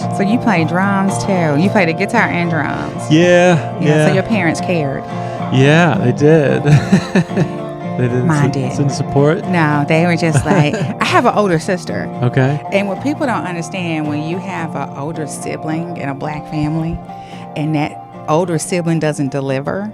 drums. So you play drums too. You play the guitar and drums. Yeah. So your parents cared. Yeah, they did. They Mine didn't support? No, they were just like, I have an older sister. Okay. And what people don't understand, when you have an older sibling in a black family and that older sibling doesn't deliver,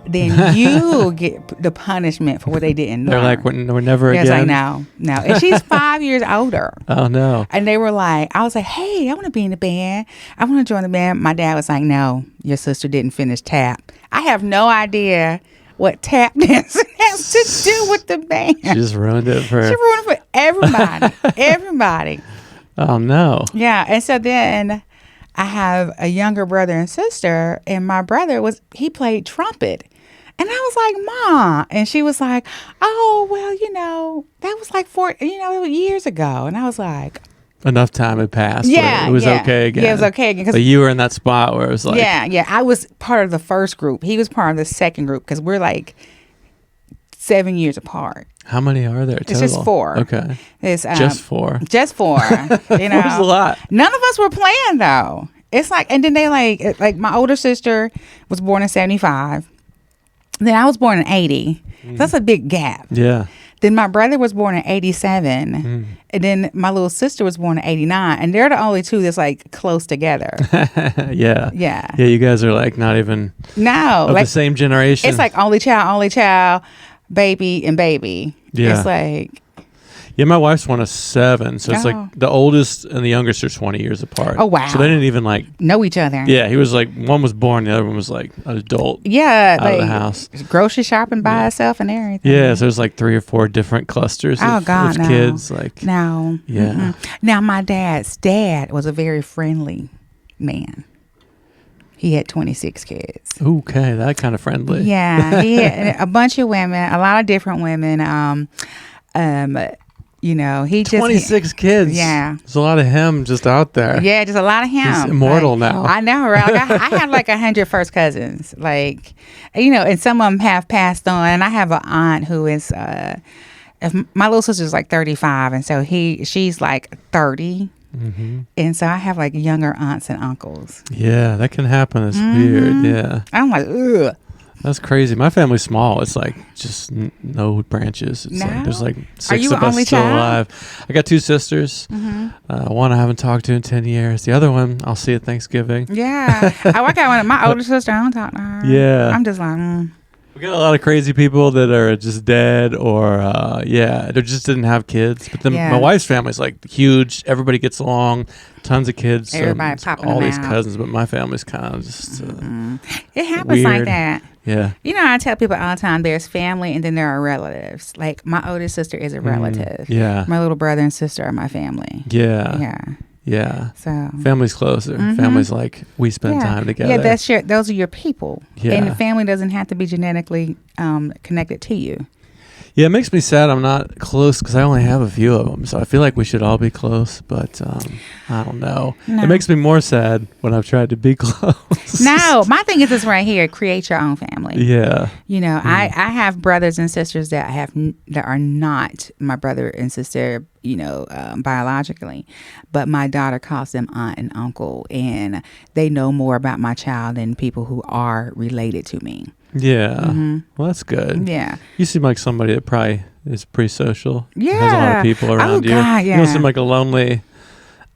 then you get the punishment for what they didn't They're learn. like, we're never They're again. like, no. And she's 5 years older. Oh, no. And they were like, I was like, hey, I want to be in the band. I want to join the band. My dad was like, no, your sister didn't finish tap. I have no idea what tap dancing has to do with the band. She just ruined it for... She ruined it for everybody. Everybody. Oh, no. Yeah. And so then I have a younger brother and sister, and my brother he played trumpet. And I was like, Ma. And she was like, oh, well, that was like years ago. And I was like... Enough time had passed. Yeah. It was okay again. Yeah, it was okay again. But you were in that spot where it was like... Yeah. I was part of the first group. He was part of the second group because we're like 7 years apart. How many are there total? It's just 4. Okay. It's just 4. Just 4. Four's a lot. None of us were playing though. It's like, and then they like my older sister was born in 75. Then I was born in 80. So that's a big gap. Yeah. Then my brother was born in 87. And then my little sister was born in 89. And they're the only two that's like close together. Yeah. Yeah. Yeah, you guys are like not even of the same generation. It's like only child, baby, and baby. Yeah. It's like... Yeah, my wife's one of 7, so it's like the oldest and the youngest are 20 years apart. Oh, wow. So they didn't even like... know each other. Yeah, he was like, one was born, the other one was like an adult. Yeah. Out of the house. Grocery shopping by herself and everything. Yeah, so there's like 3 or 4 different clusters of no. kids. Like, No. Yeah. Mm-mm. Now, my dad's dad was a very friendly man. He had 26 kids. Okay, that kind of friendly. Yeah, he had a bunch of women, a lot of different women. He just 26 kids. Yeah, there's a lot of him just out there. Yeah, just a lot of him. He's immortal now. I know, right? Like, I have like 100 first cousins, like, and some of them have passed on. And I have an aunt who is, if my little sister's like 35, and so she's like 30. Mm-hmm. And so I have like younger aunts and uncles. Yeah, that can happen. It's weird. Yeah. I'm like, ugh. That's crazy. My family's small. It's like just no branches. It's like there's like 6 of us still alive. I got 2 sisters. One I haven't talked to in 10 years. The other one I'll see at Thanksgiving. Yeah. I got one. My older sister, I don't talk to her. Yeah. I'm just like, We got a lot of crazy people that are just dead or, they just didn't have kids. But then my wife's family's like huge. Everybody gets along. Tons of kids. Everybody popping all them these out. cousins. But my family's kind of just it happens weird. like that. Yeah. I tell people all the time, there's family and then there are relatives. Like my oldest sister is a relative. Yeah. My little brother and sister are my family. Yeah. Yeah. Yeah. So family's closer. Family's like we spend time together. Yeah, those are your people. Yeah. And the family doesn't have to be genetically connected to you. Yeah, it makes me sad I'm not close because I only have a few of them. So I feel like we should all be close, but I don't know. No. It makes me more sad when I've tried to be close. No, my thing is this right here: create your own family. Yeah. I have brothers and sisters that are not my brother and sister, biologically, but my daughter calls them aunt and uncle, and they know more about my child than people who are related to me. Yeah. Well, that's good. Yeah. You seem like somebody that probably is pretty social. Yeah. Has a lot of people around you. God, yeah. You don't seem like a lonely,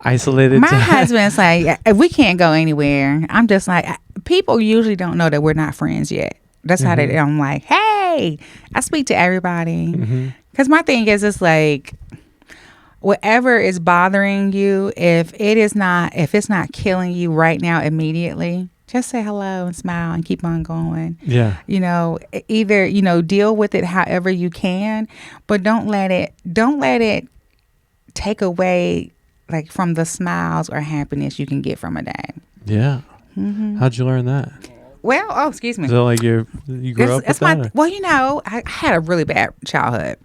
isolated. My husband's like, if we can't go anywhere, I'm just like, people usually don't know that we're not friends yet. That's how I'm like, hey, I speak to everybody. Because my thing is, it's like, whatever is bothering you, if it's not killing you right now immediately, just say hello and smile and keep on going. Yeah. Either, deal with it however you can, but don't let it take away like from the smiles or happiness you can get from a day. Yeah. How'd you learn that? Well, excuse me. Is that like you grew up with that? Well, I had a really bad childhood.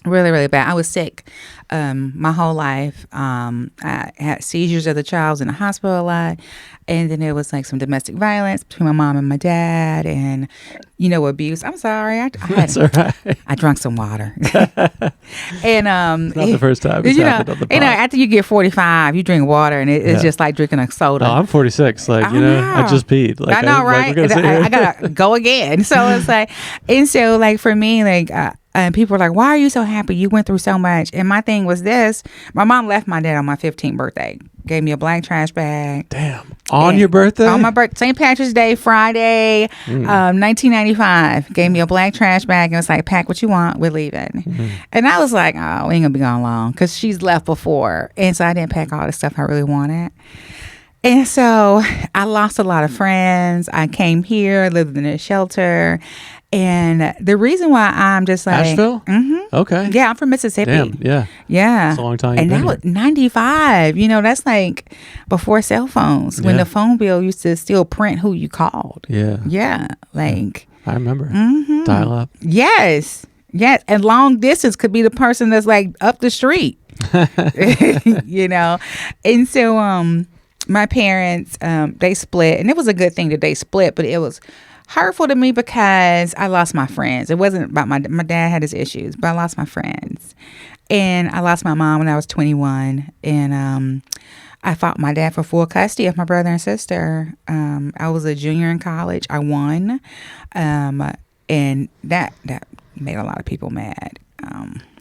Really, really bad. I was sick my whole life. I had seizures as a child. I was in the hospital a lot. And then there was like some domestic violence between my mom and my dad and, abuse. I'm sorry. That's all right. I drank some water. And it's not the first time it's happened on the pod. After you get 45, you drink water and it's just like drinking a soda. Oh, I'm 46. Like, I just peed. Like, I know, right? I gotta go again. So it's like, and so like for me, like, and people were like, why are you so happy? You went through so much. And my thing was this. My mom left my dad on my 15th birthday. Gave me a black trash bag. Damn. On your birthday? On my birthday. St. Patrick's Day, Friday, 1995. Gave me a black trash bag and was like, pack what you want. We're leaving. Mm-hmm. And I was like, oh, we ain't going to be gone long. Because she's left before. And so I didn't pack all the stuff I really wanted. And so I lost a lot of friends. I came here, lived in a shelter. And the reason why I'm just like Asheville? Mm-hmm. Okay. Yeah, I'm from Mississippi. Damn, yeah. Yeah. It's a long time. And that was 95. That's like before cell phones, when the phone bill used to still print who you called. Yeah. Yeah. Like I remember. Mm-hmm. Dial up. Yes. Yes. And long distance could be the person that's like up the street. And so my parents, they split, and it was a good thing that they split, but it was hurtful to me because I lost my friends. It wasn't about my dad had his issues, but I lost my friends. And I lost my mom when I was 21. And I fought my dad for full custody of my brother and sister. I was a junior in college. I won. And that made a lot of people mad.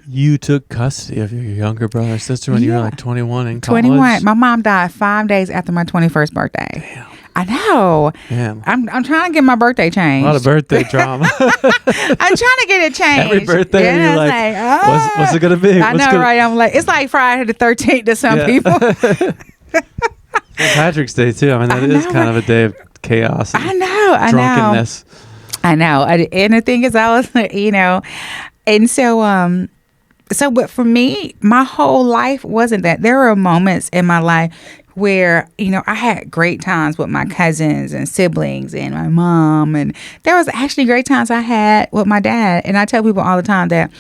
You took custody of your younger brother and sister when you were like 21 in college? 21. My mom died 5 days after my 21st birthday. Damn. I know. Damn. I'm trying to get my birthday changed. A lot of birthday drama. I'm trying to get it changed. Every birthday, you're like, what's it going to be? I know, right? I'm like, it's like Friday the 13th to some people. St. Patrick's Day, too. I mean, that is kind of a day of chaos and drunkenness. I know. And the thing is, I was, and so, but for me, my whole life wasn't that. There were moments in my life where, I had great times with my cousins and siblings and my mom. And there was actually great times I had with my dad. And I tell people all the time that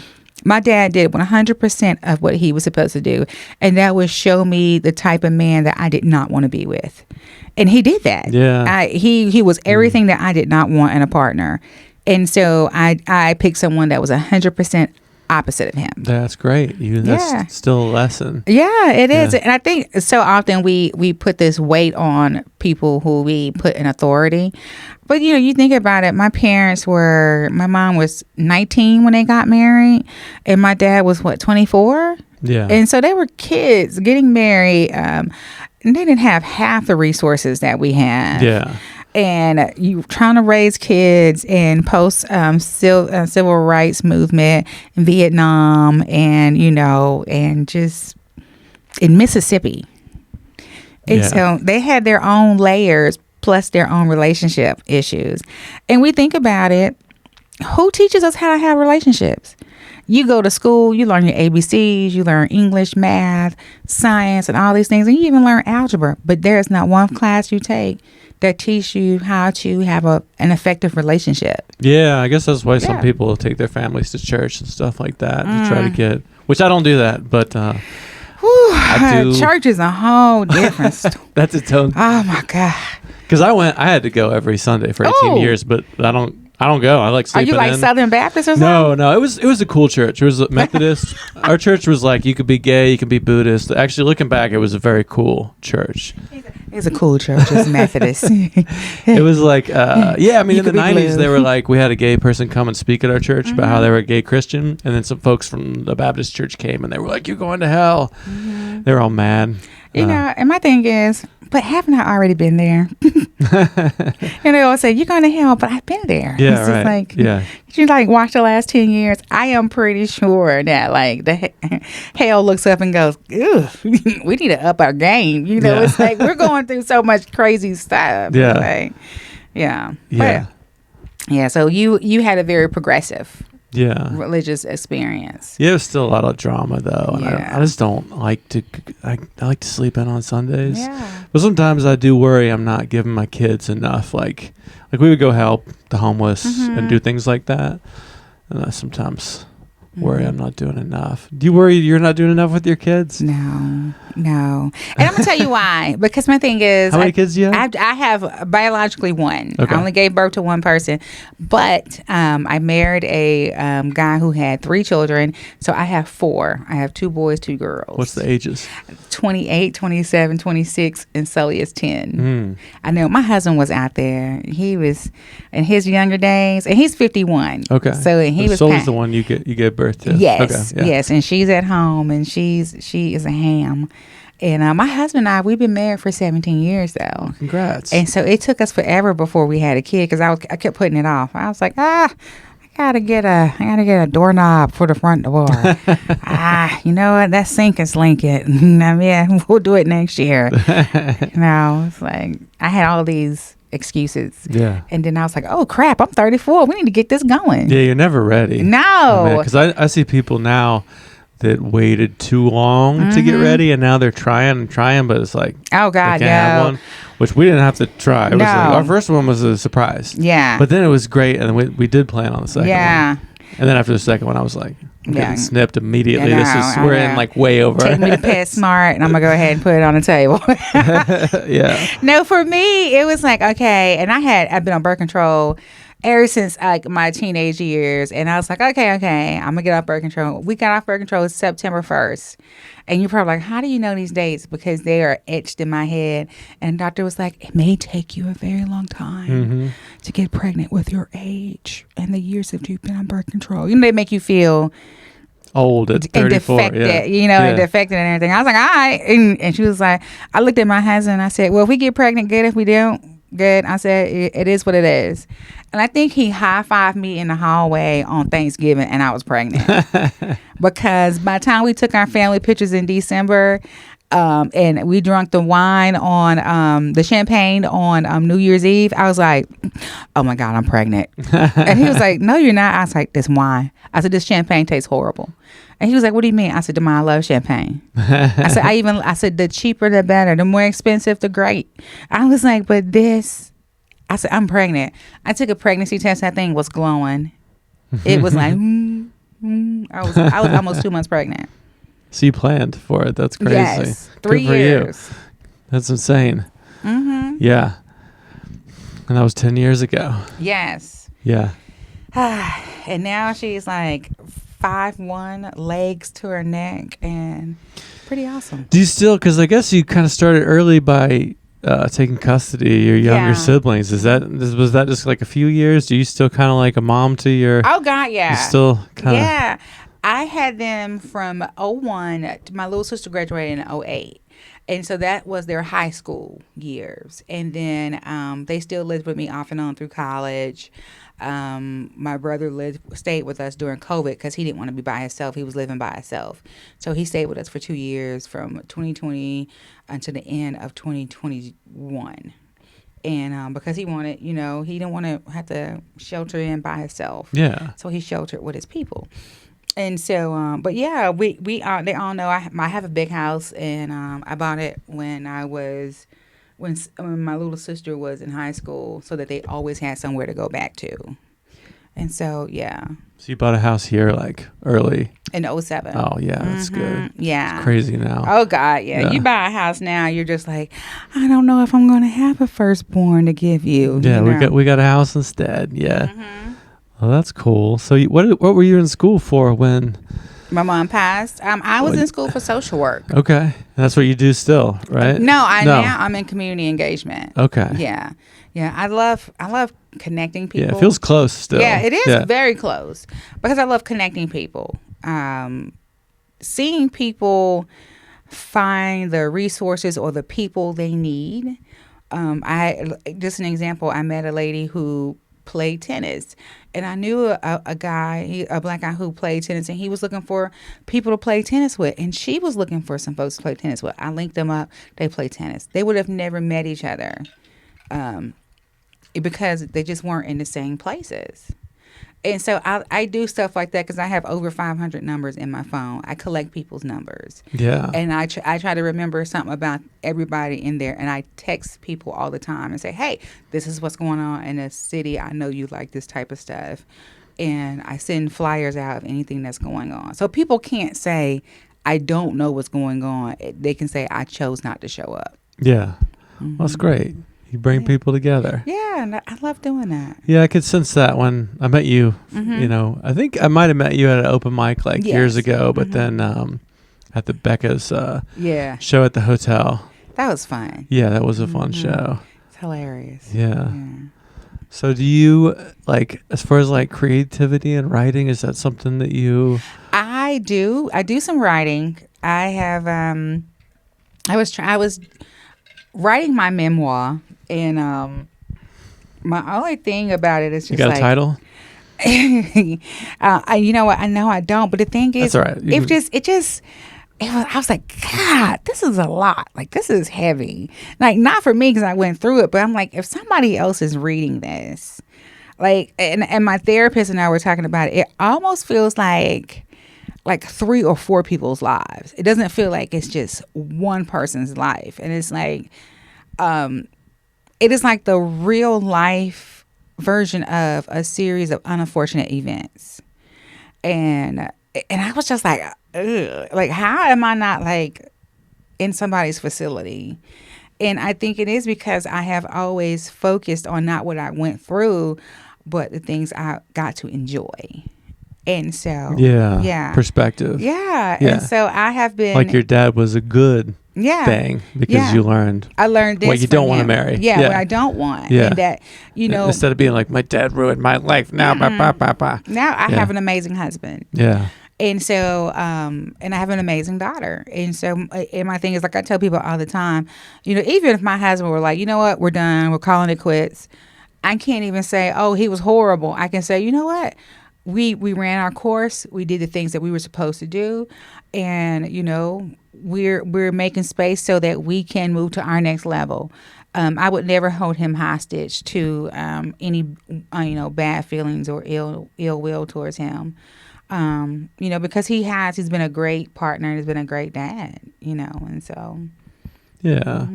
my dad did 100% of what he was supposed to do. And that was show me the type of man that I did not want to be with. And he did that. Yeah. He was everything that I did not want in a partner. And so I picked someone that was 100% opposite of him. That's great. That's still a lesson. Yeah, it is. And I think so often we put this weight on people who we put in authority. But, you think about it. My mom was 19 when they got married. And my dad was, 24? Yeah. And so they were kids getting married. And they didn't have half the resources that we have. Yeah. And you trying to raise kids in post civil rights movement in Vietnam and, and just in Mississippi. And so they had their own layers plus their own relationship issues. And we think about it, who teaches us how to have relationships? You go to school, you learn your ABCs, you learn English, math, science, and all these things. And you even learn algebra. But there's not one class you take that teach you how to have an effective relationship. Yeah, I guess that's why some people take their families to church and stuff like that to try to get, which I don't do that, but I do. Church is a whole different story. That's its own. Oh my God. Because I had to go every Sunday for 18 years, but I don't go. I like sleeping in. Are you like Southern Baptist or something? No. It was a cool church. It was a Methodist. Our church was like, you could be gay, you could be Buddhist. Actually, looking back, it was a very cool church. It's a cool church. It's Methodist. It was like, in the 90s, they were like, we had a gay person come and speak at our church about how they were a gay Christian. And then some folks from the Baptist church came and they were like, you're going to hell. Mm-hmm. They were all mad. And my thing is, but haven't I already been there? And they always say, you're going to hell, but I've been there. Yeah, it's right. Just you watch the last 10 years, I am pretty sure that the hell looks up and goes, ew, we need to up our game. It's like we're going through so much crazy stuff. Yeah. So you had a very progressive religious experience. Yeah, there's still a lot of drama though, and I just don't like to. I like to sleep in on Sundays. Yeah. But sometimes I do worry I'm not giving my kids enough. Like we would go help the homeless and do things like that, and sometimes worry I'm not doing enough. Do you worry you're not doing enough with your kids? No. And I'm gonna tell you why. Because my thing is, how many kids do you have? I have biologically one. Okay. I only gave birth to one person, but I married a guy who had 3 children, so I have 4. I have 2 boys, 2 girls. What's the ages? 28, 27, 26, and Sully is 10. I know my husband was out there. He was in his younger days, and he's 51. Okay. So he was. Sully's the one you gave birth to. Yes, okay, yeah. yes, and she's at home, and she is a ham. And my husband and I, we've been married for 17 years though. Congrats. And so it took us forever before we had a kid because I kept putting it off. I was like, I gotta get a doorknob for the front door. You know what? That sink is leaking. Yeah, we'll do it next year. It's like I had all these excuses. Yeah. And then I was like, oh crap, I'm 34. We need to get this going. Yeah, you're never ready. No. Because I see people now that waited too long to get ready, and now they're trying, but it's like, oh god, they can't have one, which we didn't have to try. It was like, our first one was a surprise. Yeah. But then it was great, and we did plan on the second one. And then after the second one, I was like, I'm getting snipped immediately. We're in like way over. Take me to PetSmart, and I'm gonna go ahead and put it on the table. Yeah. No, for me, it was like, okay, and I've been on birth control ever since like my teenage years, and I was like, okay, I'm gonna get off birth control. We got off birth control September 1st, and you're probably like, how do you know these dates? Because they are etched in my head. And the doctor was like, it may take you a very long time to get pregnant with your age and the years that you've been on birth control. They make you feel old at 34, and defected, and defected and everything. I was like, all right, and she was like, I looked at my husband and I said, well, if we get pregnant, good. If we don't, good. I said, it is what it is. And I think he high-fived me in the hallway on Thanksgiving, and I was pregnant. Because by the time we took our family pictures in December, and we drank the wine on the champagne on New Year's Eve, I was like, oh my God, I'm pregnant. And he was like, no, you're not. I was like, this wine. I said, this champagne tastes horrible. And he was like, what do you mean? I said, Demar, I love champagne. I said, the cheaper the better, the more expensive the great. I was like, but this, I said, I'm pregnant. I took a pregnancy test. That thing was glowing. It was like, I was almost 2 months pregnant. So you planned for it. That's crazy. Yes, 3 years. You. That's insane. Yeah. And that was 10 years ago. Yes. Yeah. And now she's like 5'1", legs to her neck, and pretty awesome. Do you still, because I guess you kind of started early by taking custody of your younger siblings. Was that just like a few years? Do you still kind of like a mom to your... Oh God, yeah. You still kind of... Yeah. I had them from 01. My little sister graduated in 08. And so that was their high school years. And then they still lived with me off and on through college. My brother stayed with us during COVID because he didn't want to be by himself. He was living by himself. So he stayed with us for 2 years from 2020 until the end of 2021. And because he wanted, he didn't want to have to shelter in by himself. Yeah. So he sheltered with his people. And so, but yeah, they all know I have a big house, and I bought it when my little sister was in high school, so that they always had somewhere to go back to. And so, yeah. So you bought a house here like early? In 07. Oh, yeah, that's good. Yeah. It's crazy now. Oh, God, yeah. You buy a house now, you're just like, I don't know if I'm going to have a firstborn to give you. Yeah, we got a house instead, yeah. Oh, that's cool. So what were you in school for when... My mom passed. I was in school for social work. Okay. That's what you do still, right? No, now I'm in community engagement. Okay. Yeah. Yeah. I love connecting people. Yeah, it feels close still. Yeah, it is very close because I love connecting people. Seeing people find the resources or the people they need. Just an example, I met a lady who played tennis, and I knew a guy, a black guy who played tennis, and he was looking for people to play tennis with, and she was looking for some folks to play tennis with. I linked them up. They play tennis. They would have never met each other because they just weren't in the same places. And so I do stuff like that because I have over 500 numbers in my phone. I collect people's numbers. Yeah. And I try to remember something about everybody in there. And I text people all the time and say, hey, this is what's going on in the city. I know you like this type of stuff. and I send flyers out of anything that's going on. So people can't say, I don't know what's going on. They can say, I chose not to show up. Yeah. Well, that's great. You bring people together. Yeah, and I love doing that. Yeah, I could sense that when I met you. You know, I think I might have met you at an open mic years ago, but then at the Becca's show at the hotel. That was fun. Yeah, that was a fun show. It's hilarious. Yeah. So do you, as far as creativity and writing, is that something that you... I do some writing. I have I was writing my memoir, and my only thing about it is just you got a title? You know what? I know I don't, but the thing is, that's all right. I was like, God, this is a lot. This is heavy. Not for me because I went through it, but I'm like, if somebody else is reading this, and my therapist and I were talking about it, it almost feels like 3 or 4 people's lives. It doesn't feel like it's just one person's life. And it's it is like the real life version of a series of unfortunate events. And I was just like, ugh, how am I not in somebody's facility? And I think it is because I have always focused on not what I went through, but the things I got to enjoy. And so, perspective. Yeah. And so I have been your dad was a good thing because you learned. I learned this. What you don't want to marry. Yeah, what I don't want. Yeah. And that, instead of being my dad ruined my life. Now, now I have an amazing husband. Yeah. And so, and I have an amazing daughter. And so, and my thing is, I tell people all the time, even if my husband were you know what, we're done, we're calling it quits. I can't even say, oh, he was horrible. I can say, you know what? We ran our course. We did the things that we were supposed to do. And, we're making space so that we can move to our next level. I would never hold him hostage to any, bad feelings or ill will towards him. Because he's been a great partner and he's been a great dad, and so. Yeah.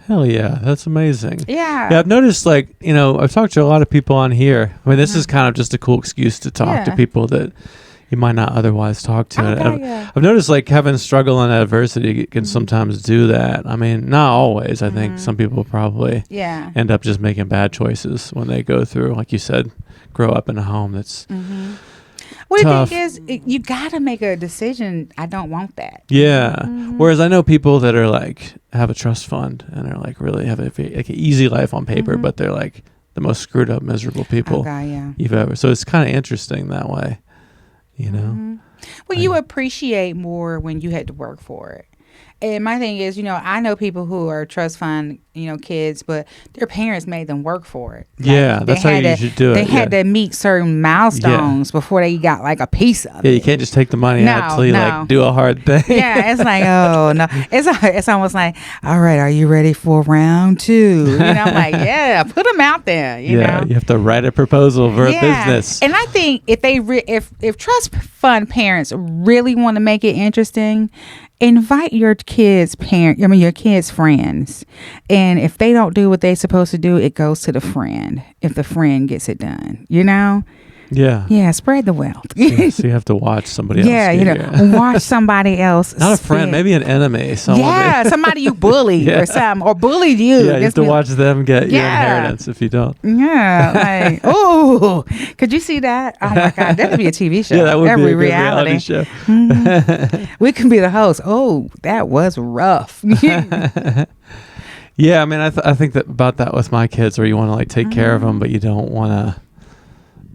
Hell yeah. That's amazing. Yeah. Yeah. I've noticed I've talked to a lot of people on here. I mean, this is kind of just a cool excuse to talk to people that you might not otherwise talk to. I've noticed having struggle and adversity can sometimes do that. I mean, not always. I think some people probably end up just making bad choices when they go through, like you said, grow up in a home that's well, tough. The thing is, you got to make a decision. I don't want that. Yeah. Whereas I know people that are have a trust fund and are really have an easy life on paper, but they're the most screwed up, miserable people you've ever. So it's kind of interesting that way, Well, you appreciate more when you had to work for it. And my thing is, I know people who are trust fund, kids, but their parents made them work for it. That's how you should do it. They had to meet certain milestones before they got a piece of it. Yeah, you can't just take the money out until you do a hard thing. Yeah, it's oh no, it's almost all right, are you ready for round 2? I'm yeah, put them out there. You know? You have to write a proposal for a business. And I think if they if trust fund parents really want to make it interesting, invite your kids' your kids' friends. And if they don't do what they're supposed to do, it goes to the friend. If the friend gets it done, Yeah. Yeah, spread the wealth. So you have to watch somebody else. Watch somebody else. Not a friend, maybe an enemy. Somebody you bullied or something, or bullied you. Yeah, you have to watch them get your inheritance if you don't. Yeah, oh, could you see that? Oh my God, that would be a TV show. Yeah, that would be a good reality show. We can be the host. Oh, that was rough. Yeah, I mean, I think that about that with my kids, where you want to take care of them, but you don't want to.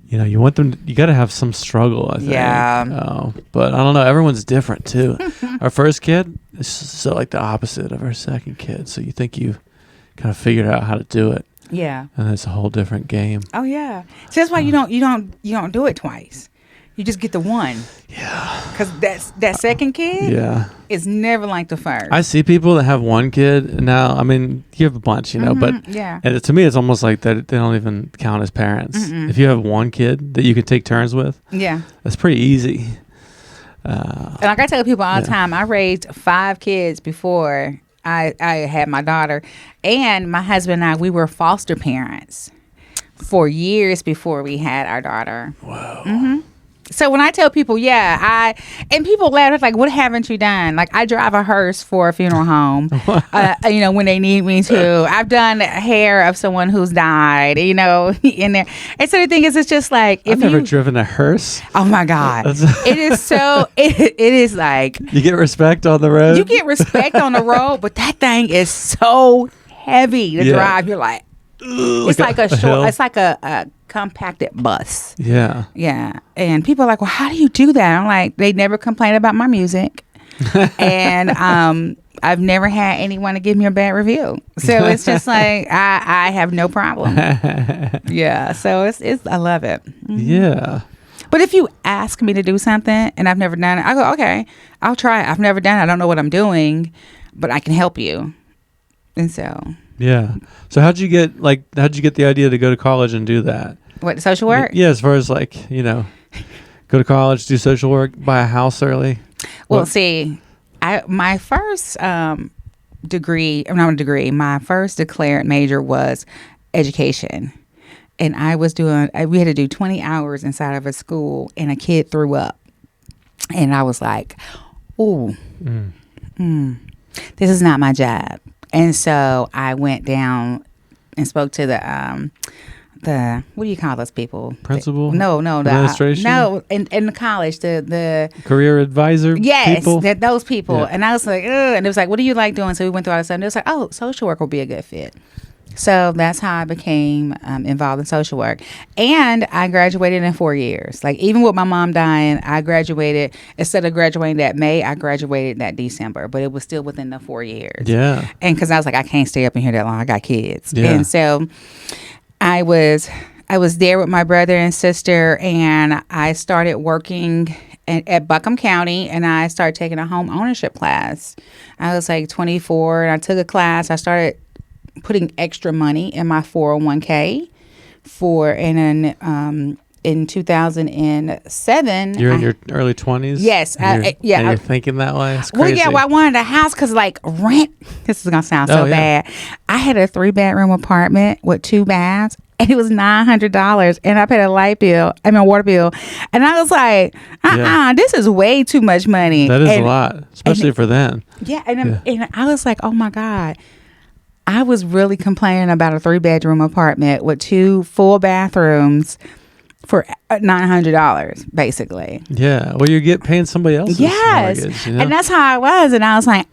You want them. You got to have some struggle, I think. Yeah. But I don't know. Everyone's different too. Our first kid is so the opposite of our second kid. So you think you kind of figured out how to do it. Yeah. And it's a whole different game. Oh yeah. So that's why you don't do it twice. You just get the one. Yeah. Because that second kid. Yeah. Is never like the first. I see people that have one kid now. I mean, you have a bunch, but and to me, it's almost like that they don't even count as parents. If you have one kid that you can take turns with, that's pretty easy. And I tell people all the time, I raised 5 kids before I had my daughter, and my husband and I, we were foster parents. for years before we had our daughter. Wow. Mm-hmm. So when I tell people, and people laugh, it's like, what haven't you done? Like, I drive a hearse for a funeral home, when they need me to. I've done hair of someone who's died, in there. And so the thing is, it's just like, I've never driven a hearse. Oh my God. It is so, it is like. You get respect on the road? You get respect on the road, but that thing is so heavy to drive. You're like, it's like a short, it's like a compacted bus. Yeah. Yeah. And people are like, well, how do you do that? I'm like, they never complain about my music. And I've never had anyone to give me a bad review. So it's just like, I have no problem. Yeah. So it's I love it. Mm-hmm. Yeah. But if you ask me to do something and I've never done it, I go, okay, I'll try it. I've never done it. I don't know what I'm doing, but I can help you. And so. Yeah. So how'd you get the idea to go to college and do that? What, social work? Yeah, as far as go to college, do social work, buy a house early. Well, see, my first my first declared major was education. And we had to do 20 hours inside of a school, and a kid threw up. And I was like, ooh, this is not my job. And so I went down and spoke to the what do you call those people? Principal? No, administration. In the college, the career advisor. Yes, people? Those people. Yeah. And I was like, ugh. And it was like, what do you like doing? So we went through all this stuff. And it was like, oh, social work will be a good fit. So that's how I became involved in social work. And I graduated in 4 years. Like, even with my mom dying, I graduated, instead of graduating that May, I graduated that December. But it was still within the 4 years. Yeah. And because I was like, I can't stay up in here that long. I got kids. Yeah. And so I was there with my brother and sister, and I started working at Buncombe County, and I started taking a home ownership class. I was like 24, and I took a class. I started putting extra money in my 401k in 2007. You're in your early 20s? Yes. And you're thinking that way? It's crazy. Well, I wanted a house because, like, rent, this is going to sound so bad. I had a 3-bedroom apartment with 2 baths, and it was $900, and I paid a water bill. And I was like, this is way too much money. That is a lot, especially for then. Yeah. And I was like, oh my God. I was really complaining about a 3-bedroom apartment with 2 full bathrooms for $900, basically. Yeah. Well, you're paying somebody else's mortgage. And that's how I was. And I was like,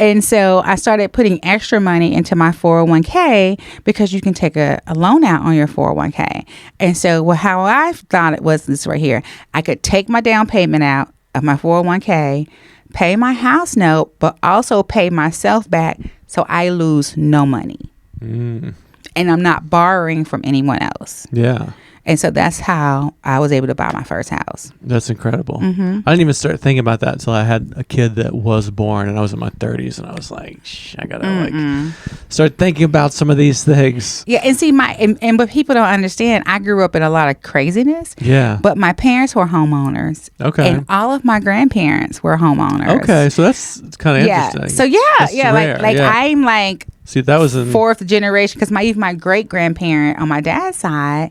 And so I started putting extra money into my 401k because you can take a loan out on your 401k. And so how I thought it was this right here. I could take my down payment out of my 401k, pay my house note, but also pay myself back so I lose no money. And I'm not borrowing from anyone else. Yeah. And so that's how I was able to buy my first house. That's incredible. Mm-hmm. I didn't even start thinking about that until I had a kid that was born, and I was in my 30s, and I was like, I gotta start thinking about some of these things. Yeah, and see, but people don't understand. I grew up in a lot of craziness. Yeah. But my parents were homeowners. Okay. And all of my grandparents were homeowners. Okay, so that's kind of interesting. So that's rare. Like I'm like, see, that was in 4th generation, because my great grandparent on my dad's side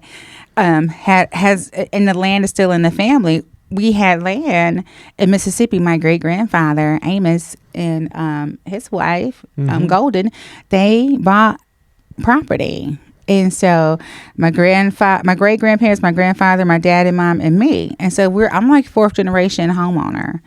has, and the land is still in the family. We had land in Mississippi. My great grandfather Amos and his wife Golden, they bought property, and so my great grandparents, my grandfather, my dad and mom, and me, and so I'm like 4th generation homeowner,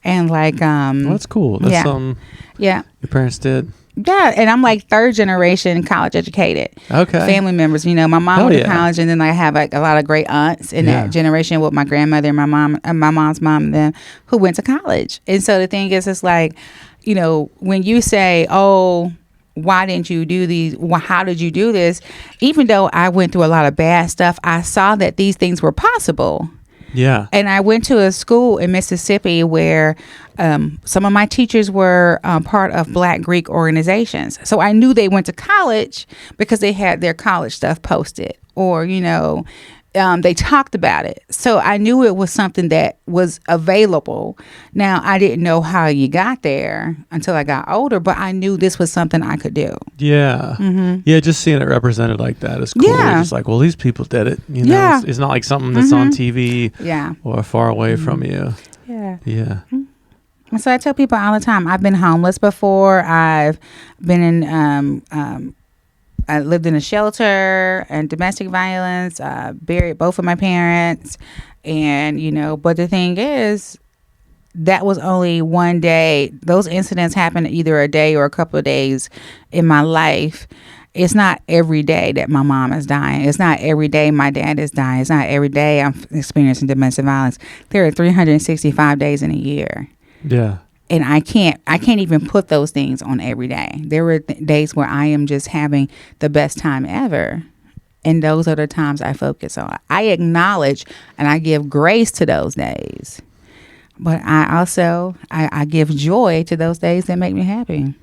and like well, that's cool. That's something your parents did. Yeah, and I'm like 3rd generation college educated. Okay. Family members. My mom went to college, and then I have like a lot of great aunts in that generation with my grandmother and my mom's mom and them who went to college. And so the thing is, it's like, when you say, oh, why didn't you do these? How did you do this? Even though I went through a lot of bad stuff, I saw that these things were possible. Yeah. And I went to a school in Mississippi where some of my teachers were part of Black Greek organizations. So I knew they went to college because they had their college stuff posted. Or, they talked about it. So I knew it was something that was available. Now, I didn't know how you got there until I got older, but I knew this was something I could do. Yeah. Mm-hmm. Yeah, just seeing it represented like that is cool. Yeah. Just like, well, these people did it. You know, yeah. It's not like something that's on TV or far away from you. Yeah. Yeah. Mm-hmm. So I tell people all the time, I've been homeless before. I've been in I lived in a shelter and domestic violence, buried both of my parents. And, you know, but the thing is, that was only one day. Those incidents happened either a day or a couple of days in my life. It's not every day that my mom is dying. It's not every day my dad is dying. It's not every day I'm experiencing domestic violence. There are 365 days in a year. Yeah. And I can't even put those things on every day. There were days where I am just having the best time ever. And those are the times I focus on. I acknowledge and I give grace to those days. But I also, I give joy to those days that make me happy.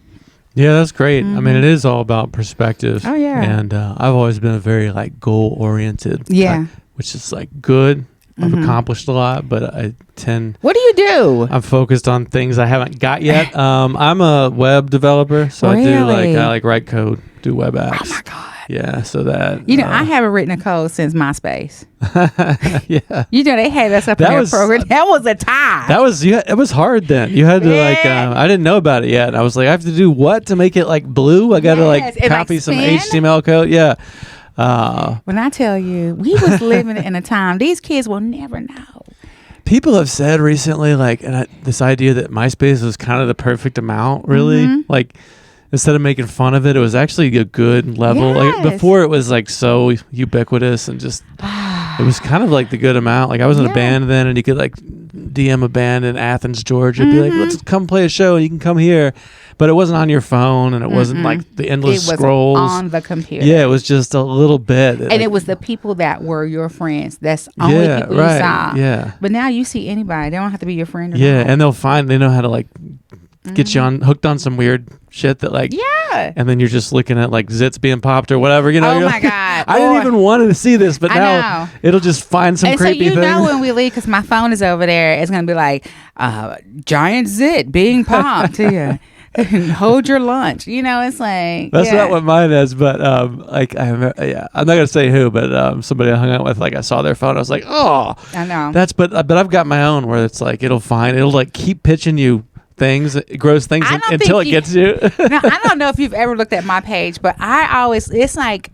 Yeah, that's great. Mm-hmm. I mean, it is all about perspective. Oh, yeah. And I've always been a very, like, goal-oriented. Yeah. Which is, like, good. I've accomplished a lot, but I tend... What do you do? I'm focused on things I haven't got yet. I'm a web developer, so really? I write code, do web apps. Oh my God. Yeah, so that... You know, I haven't written a code since MySpace. Yeah. You know, they had us up in their program. That was a time. It was hard then. You had to I didn't know about it yet. I was like, I have to do what to make it like blue? I got to copy some HTML code. Yeah. When I tell you, we was living in a time, these kids will never know. People have said recently, like, this idea that MySpace was kind of the perfect amount, really. Mm-hmm. Like, instead of making fun of it, it was actually a good level. Yes. Like, before it was like so ubiquitous and just, it was kind of like the good amount. Like, I was in a band then, and you could like DM a band in Athens, Georgia, be like, let's come play a show, and you can come here. But it wasn't on your phone, and it wasn't like the endless scrolls. It was on the computer. Yeah, it was just a little bit. And it was the people that were your friends. That's only people you saw. Yeah. But now you see anybody. They don't have to be your friend or not. And they know how to like get you hooked on some weird shit that like... Yeah. And then you're just looking at like zits being popped or whatever, you know. Oh my God. I didn't even want to see this, but now it'll just find some creepy thing. And so you know when we leave, because my phone is over there, it's going to be like, giant zit being popped to you. Hold your lunch. You know, it's like that's not what mine is, but like I'm not gonna say who, but somebody I hung out with, like I saw their phone, I was like, oh, I know. But I've got my own where it's like it'll like keep pitching you things, gross things until it gets you. Now, I don't know if you've ever looked at my page, but it's like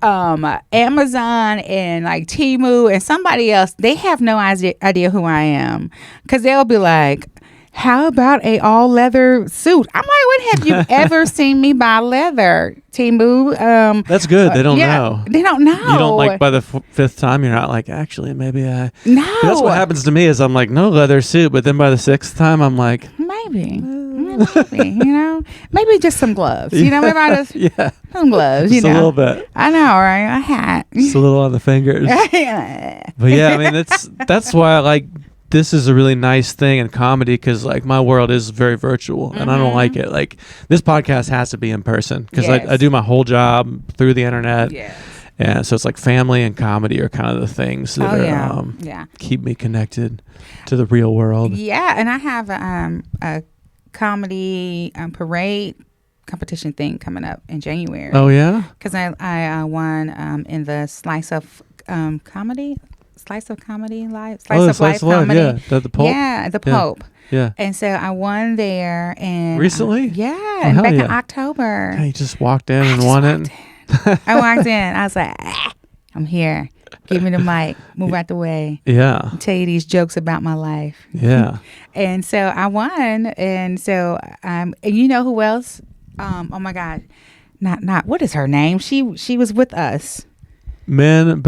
Amazon and like Temu and somebody else, they have no idea who I am, because they'll be like, how about a all leather suit? I'm like, when have you ever seen me buy leather, Temu? That's good. They don't know. They don't know. You don't like by the fifth time, you're not like, actually, maybe I. No. That's what happens to me is I'm like, no leather suit. But then by the sixth time, I'm like. Maybe, you know, maybe just some gloves. You know, maybe I just some gloves. Just a little bit. I know, right? A hat. Just a little on the fingers. But yeah, I mean, that's why I like. This is a really nice thing in comedy, because like my world is very virtual and I don't like it. Like this podcast has to be in person, because I do my whole job through the internet. Yes. And so it's like family and comedy are kind of the things that keep me connected to the real world. Yeah. And I have a comedy parade competition thing coming up in January. Oh, yeah? Because I won in the Slice of Comedy Live. Slice of Life comedy. Yeah, the Pope. Yeah, the Pope. Yeah. And so I won there. And recently? Back in October. Yeah, you just walked in and won it. I walked in. I was like, I'm here. Give me the mic. Move out the way. Yeah. I'll tell you these jokes about my life. Yeah. And so I won. And so, and you know who else? Oh my God. Not what is her name? She was with us. Men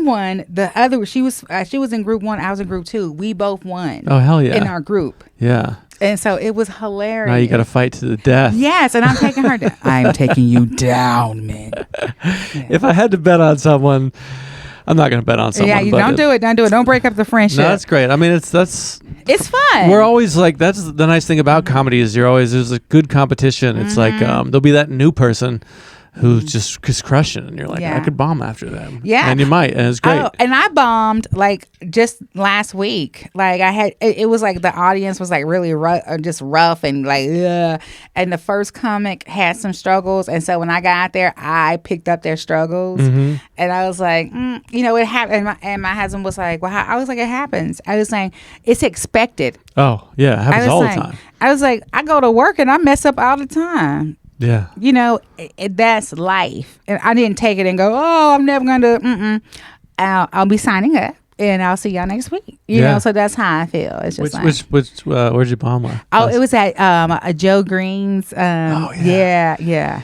won the other. She was in group 1. I was in group 2. We both won. Oh, hell yeah. In our group. Yeah. And so it was hilarious. Now you got to fight to the death. Yes, and I'm taking her down. I'm taking you down, man. Yeah. If I had to bet on someone, I'm not going to bet on someone. Yeah, don't do it. Don't do it. Don't break up the friendship. No, that's great. I mean, it's fun. We're always like, that's the nice thing about comedy is there's a good competition. It's like there'll be that new person who's just crushing, and you're like, I could bomb after them. Yeah. And you might, and it's great. And I bombed like just last week. Like I had, it was like the audience was like really just rough and like, ugh. And the first comic had some struggles. And so when I got out there, I picked up their struggles. And I was like, it happened. And my husband was like, well, I was like, it happens. I was saying, it's expected. Oh, yeah. It happens all the time. I was like, I go to work and I mess up all the time. Yeah. That's life. And I didn't take it and go, oh, I'm never going to, I'll be signing up and I'll see y'all next week. You know, so that's how I feel. It's just where'd you bomb with? Oh, it was at a Joe Green's. Yeah.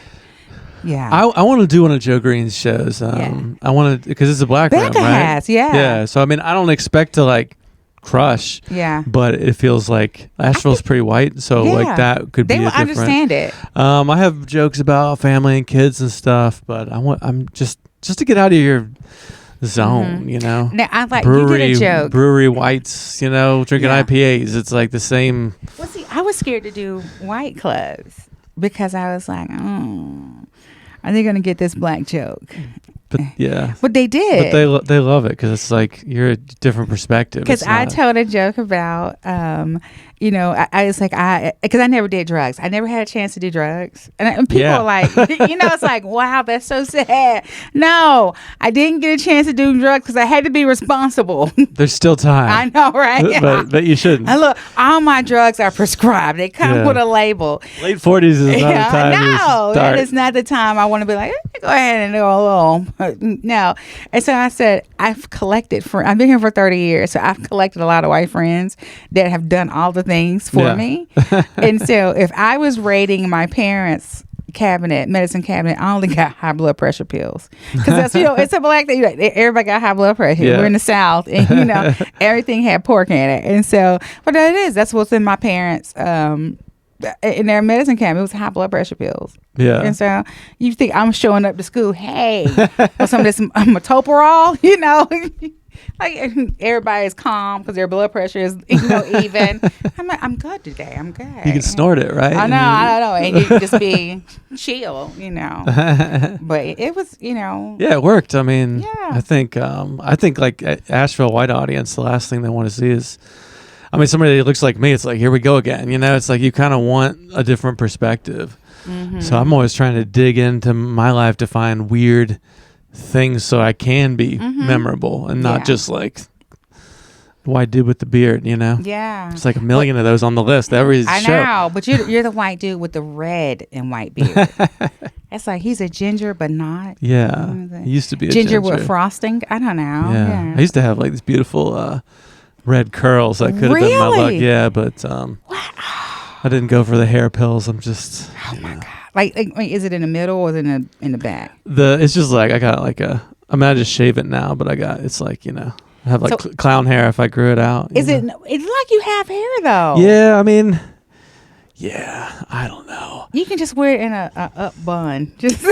I want to do one of Joe Green's shows. I want to, because it's a black room, right? Has, Yeah. So, I mean, I don't expect to like crush. Yeah. But it feels like Asheville's pretty white. So like that could be They will understand it. I have jokes about family and kids and stuff, but I'm just to get out of your zone, Now I like brewery, you did a joke. Brewery whites, drinking IPAs. It's like the same. Well, see, I was scared to do white clubs because I was like, are they going to get this black joke? But yeah, but they did. But they love it because it's like you're a different perspective. Because I told a joke about, I was like, because I never did drugs. I never had a chance to do drugs, and people are like, it's like, wow, that's so sad. No, I didn't get a chance to do drugs because I had to be responsible. There's still time. I know, right? but you shouldn't. And look, all my drugs are prescribed. They come with a label. Late 40s is not the time. No, that is not the time. I want to be like, go ahead and go along. No. And so I said, I've been here for 30 years. So I've collected a lot of white friends that have done all the things for me. And so if I was raiding my parents' medicine cabinet, I only got high blood pressure pills. Because that's, it's a black thing. Everybody got high blood pressure. Yeah. We're in the South. And, everything had pork in it. And so, but that's what's in my parents' in their medicine cabinet. It was high blood pressure pills. Yeah. And so you think I'm showing up to school, hey, with some of this metoprolol, like everybody is calm because their blood pressure is even. I'm good today. I'm good. You can snort it, right? I know, and you can just be chill, But it was, Yeah, it worked. I mean, I think like Asheville white audience, the last thing they want to see is, somebody that looks like me. It's like, here we go again. It's like you kind of want a different perspective. So I'm always trying to dig into my life to find weird things so I can be memorable and not just like white dude with the beard, Yeah. It's like a million of those on the list every show. I know, but you're the white dude with the red and white beard. It's like he's a ginger, but not. Yeah. He used to be a ginger with frosting. I don't know. Yeah. I used to have like these beautiful red curls that could have been my luck. Yeah, but I didn't go for the hair pills. I'm just. Oh my god! Like, is it in the middle or is it in the back? It's just like I got like I just shave it now, but it's like I have like clown hair if I grew it out. Is it? It's like you have hair though. Yeah, yeah, I don't know. You can just wear it in a up bun. Just.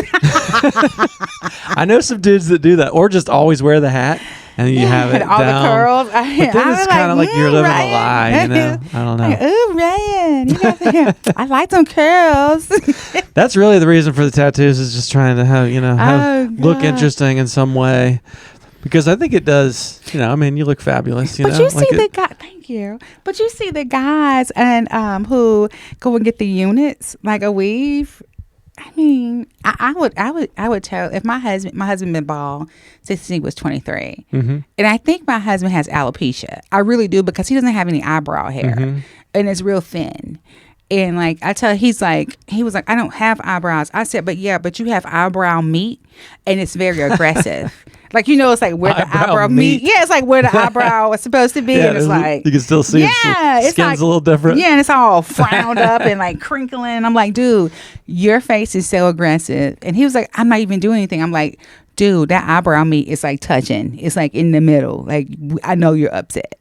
I know some dudes that do that, or just always wear the hat. And you have it all down. The curls. But then it's kind of like you're living a lie, I don't know. Oh, Ryan, I like them curls. That's really the reason for the tattoos, is just trying to have, look interesting in some way. Because I think it does, you look fabulous. But you see the guy. Thank you. But you see the guys and who go and get the units, like a weave. I would tell if my husband been bald since he was 23, and I think my husband has alopecia. I really do, because he doesn't have any eyebrow hair, and it's real thin. And like he was like, I don't have eyebrows. I said, but you have eyebrow meat, and it's very aggressive. Like, it's like where the eyebrow meet. Yeah, it's like where the eyebrow is supposed to be. Yeah, and it's like, you can still see it's skin's like, a little different. Yeah, and it's all frowned up and like crinkling. And I'm like, dude, your face is so aggressive. And he was like, I'm not even doing anything. I'm like, dude, that eyebrow meat is like touching. It's like in the middle. Like, I know you're upset.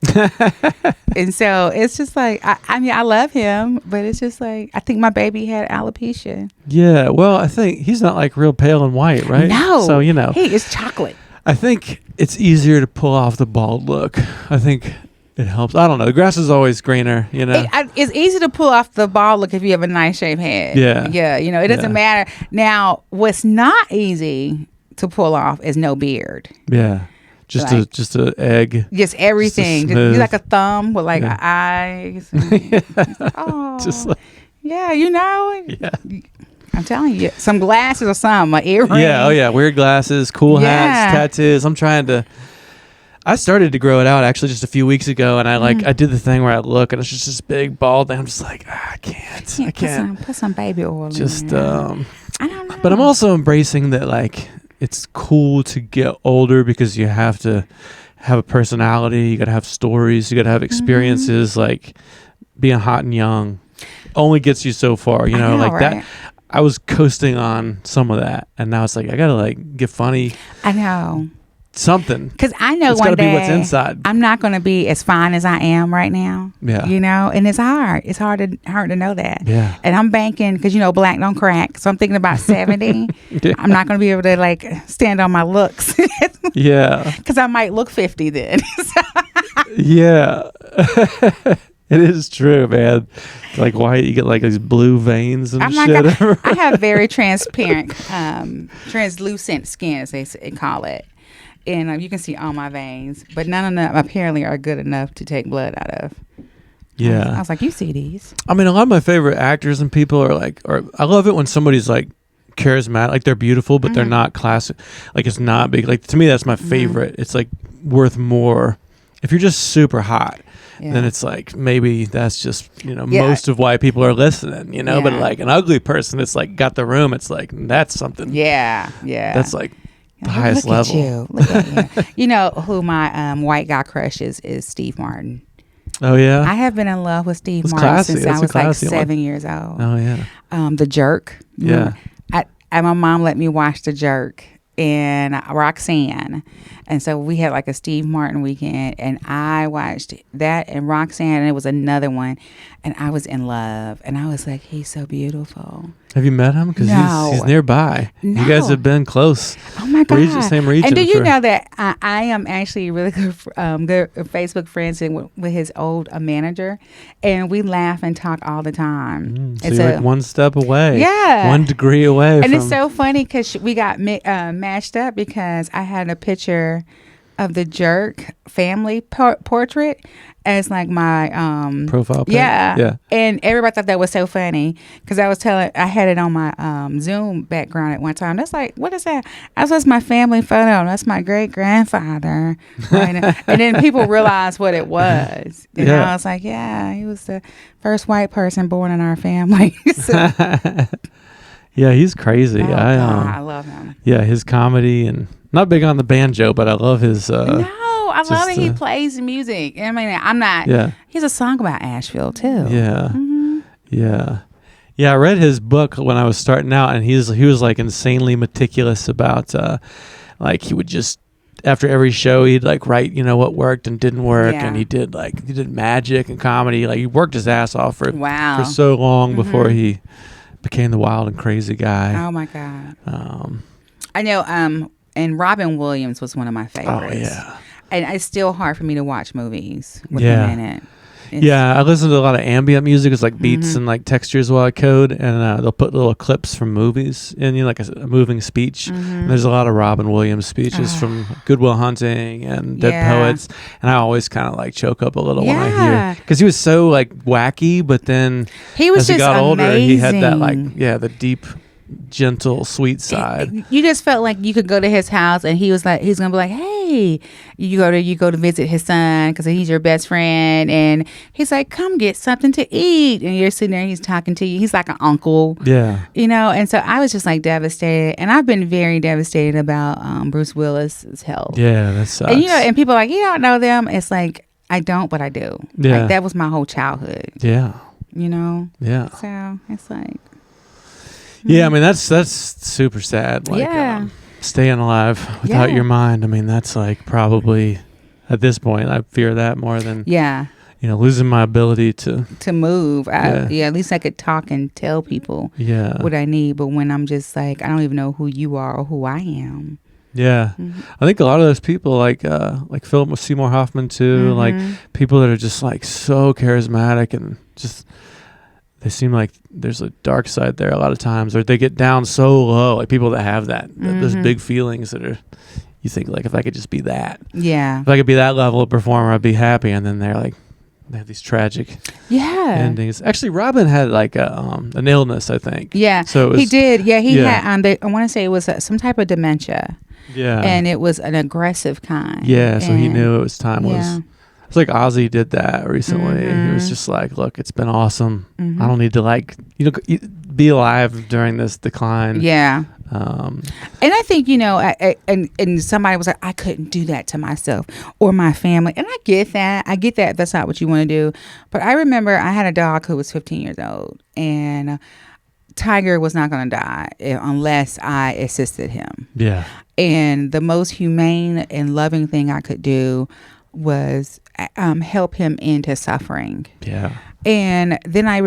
And so it's just like, I love him, but it's just like, I think my baby had alopecia. Yeah, well, I think he's not like real pale and white, right? No. So, he is chocolate. I think it's easier to pull off the bald look. I think It helps. I don't know. The grass is always greener, you know. It's easy to pull off the bald look if you have a nice shaved head. Yeah. Yeah. You know, it doesn't matter. Now, what's not easy to pull off is no beard. Yeah. Just a egg. Just everything. Just like a thumb with like eyes. Oh. Just like, yeah, you know. Yeah. I'm telling you. Some glasses or something. An earring. Yeah. Oh, yeah. Weird glasses, cool hats, tattoos. I started to grow it out actually just a few weeks ago, and I did the thing where I look and it's just this big bald thing. I'm just like, I can't. Put some baby oil in there. I don't know. But I'm also embracing that like it's cool to get older because you have to have a personality, you got to have stories, you got to have experiences. Like being hot and young only gets you so far, you know, like right? That. I was coasting on some of that, and now it's like I got to like get funny. I know. Something, because I know one day be what's inside. I'm not going to be as fine as I am right now. Yeah, you know, and it's hard. It's hard to know that. Yeah, and I'm banking because you know black don't crack. So I'm thinking about 70. Yeah. I'm not going to be able to like stand on my looks. Yeah, because I might look 50 then. Yeah, it is true, man. Like why you get like these blue veins and shit. I have very transparent, translucent skin, as they call it. And you can see all my veins, but none of them apparently are good enough to take blood out of. Yeah. I was like, you see these. I mean, a lot of my favorite actors and people are like, I love it when somebody's like charismatic, like they're beautiful, but they're not classic. Like it's not big. Like to me, that's my favorite. It's like worth more. If you're just super hot, then it's like maybe that's just, you know, most of why people are listening, you know, but like an ugly person, it's like got the room. It's like, that's something. Yeah. Yeah. That's like, the highest level. Look at you. You know who my white guy crush is Steve Martin. Oh yeah. I have been in love with Steve Martin since I was like 7 years old. Oh yeah. The Jerk. Yeah. My mom let me watch The Jerk and Roxanne, and so we had like a Steve Martin weekend, and I watched that and Roxanne, and it was another one, and I was in love, and I was like, he's so beautiful. Have you met him? Because he's nearby. No. You guys have been close. Oh my God. Same region. And do you know that I am actually really good Facebook friends with his old manager, and we laugh and talk all the time. So you're like one step away. Yeah. 1 degree away. And it's so funny because we got matched up because I had a picture of the Jerk family portrait as like my profile pic. Yeah. And everybody thought that was so funny because I had it on my Zoom background at one time. That's like, what is that? That's my family photo. That's my great grandfather. Right? And then people realized what it was. And I was like, yeah, he was the first white person born in our family. Yeah, he's crazy. I love him. Yeah, his comedy, and not big on the banjo, but I love his. No, I love that he plays music. I mean, I'm not. Yeah. He's a song about Asheville too. Yeah. Mm-hmm. Yeah. Yeah, I read his book when I was starting out, and he was like insanely meticulous about, like he would just after every show he'd like write, you know, what worked and didn't work, and he did magic and comedy. Like he worked his ass off for so long before he became the wild and crazy guy. Oh my God. I know. And Robin Williams was one of my favorites. Oh yeah. And it's still hard for me to watch movies with him in it. I listen to a lot of ambient music. It's like beats and like textures while I code, and they'll put little clips from movies in, you know, like a moving speech. And there's a lot of Robin Williams speeches from Good Will Hunting and Dead Poets, and I always kind of like choke up a little when I hear, because he was so like wacky, but then as he got older, he had that like the deep, gentle, sweet side. You just felt like you could go to his house and he's gonna be like, hey, you go to visit his son because he's your best friend, and he's like, come get something to eat, and you're sitting there, he's talking to you, he's like an uncle, you know. And so I was just like devastated, and I've been very devastated about Bruce Willis's health. That sucks. And you know, and people are like, you don't know them. It's like, I don't, but I do. Like, that was my whole childhood. You know. So it's like, I mean, that's super sad. Like, staying alive without your mind. I mean, that's like probably at this point, I fear that more than you know, losing my ability to move. At least I could talk and tell people what I need. But when I'm just like, I don't even know who you are or who I am. Yeah. I think a lot of those people like Philip Seymour Hoffman too, like people that are just like so charismatic and just they seem like there's a dark side there a lot of times, or they get down so low, like people that have that those big feelings that are, you think like, if I could just be that, if I could be that level of performer, I'd be happy. And then they're like, they have these tragic endings. Actually, Robin had like an illness, I think. Yeah, so he did. Yeah, he had. I want to say it was some type of dementia. Yeah, and it was an aggressive kind. Yeah, so he knew it was time. It's like Ozzy did that recently. He was just like, look, it's been awesome. I don't need to like be alive during this decline. Yeah. And I think, and somebody was like, I couldn't do that to myself or my family. And I get that. That's not what you want to do. But I remember I had a dog who was 15 years old, and Tiger was not going to die unless I assisted him. Yeah. And the most humane and loving thing I could do was help him into suffering. Yeah. And then I